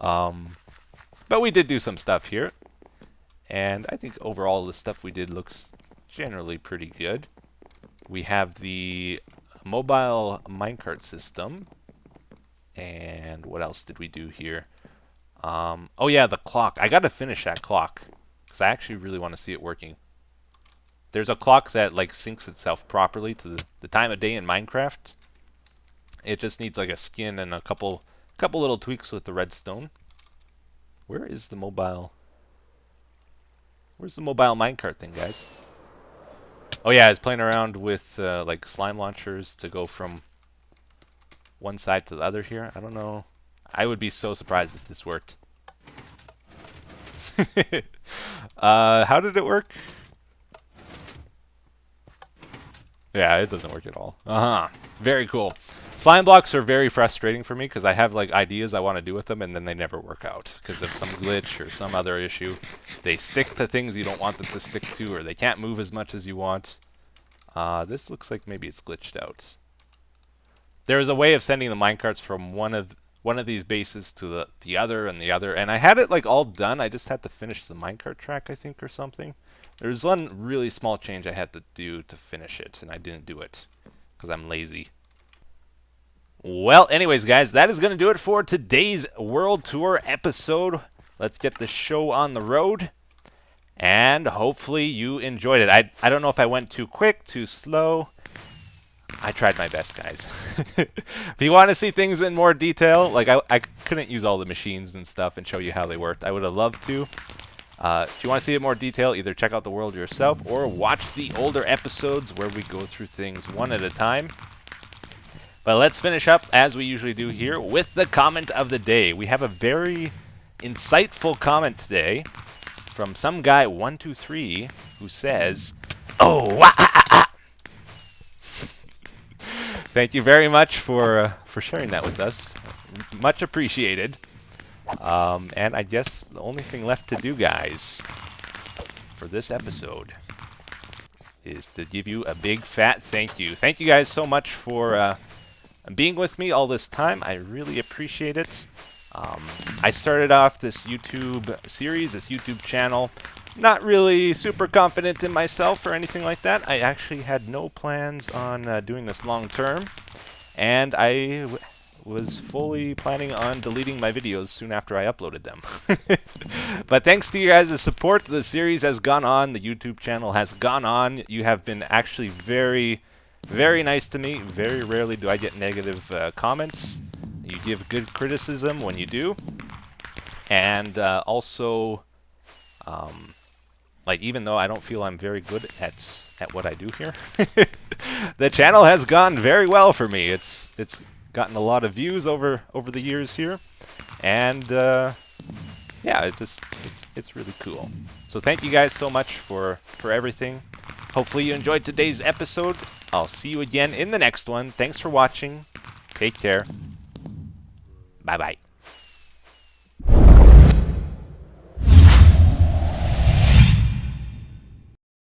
But we did do some stuff here. And I think overall the stuff we did looks generally pretty good. We have the mobile minecart system. And what else did we do here? Oh yeah, the clock. I gotta finish that clock, because I actually really want to see it working. There's a clock that like syncs itself properly to the time of day in Minecraft. It just needs like a skin and a couple little tweaks with the redstone. Where is the mobile? Where's the mobile minecart thing, guys? Oh yeah, I was playing around with like slime launchers to go from one side to the other here. I don't know. I would be so surprised if this worked. How did it work? Yeah, it doesn't work at all. Very cool. Slime blocks are very frustrating for me because I have like ideas I want to do with them and then they never work out because of some glitch or some other issue. They stick to things you don't want them to stick to, or they can't move as much as you want. This looks like maybe it's glitched out. There is a way of sending the minecarts from one of these bases to the other and the other, and I had it like all done. I just had to finish the minecart track, I think, or something. There's one really small change I had to do to finish it, and I didn't do it because I'm lazy. Well, anyways, guys, that is going to do it for today's World Tour episode. Let's get the show on the road, and hopefully you enjoyed it. I don't know if I went too quick, too slow. I tried my best, guys. If you want to see things in more detail, like I couldn't use all the machines and stuff and show you how they worked. I would have loved to. If you want to see it in more detail, either check out the world yourself or watch the older episodes where we go through things one at a time. But let's finish up, as we usually do here, with the comment of the day. We have a very insightful comment today from some guy 123 who says, "Oh, wah, ah, ah, ah." Thank you very much for sharing that with us. Much appreciated. And I guess the only thing left to do, guys, for this episode is to give you a big fat thank you. Thank you guys so much for being with me all this time. I really appreciate it. I started off this YouTube series, this YouTube channel, not really super confident in myself or anything like that. I actually had no plans on doing this long term. and I was fully planning on deleting my videos soon after I uploaded them. But thanks to you guys' support, the series has gone on, the YouTube channel has gone on. You have been actually very, very nice to me. Very rarely do I get negative comments. You give good criticism when you do. And also, like, even though I don't feel I'm very good at what I do here, the channel has gone very well for me. It's gotten a lot of views over the years here, and yeah, it's really cool. So thank you guys so much for everything. Hopefully you enjoyed today's episode. I'll see you again in the next one. Thanks for watching. Take care. Bye bye.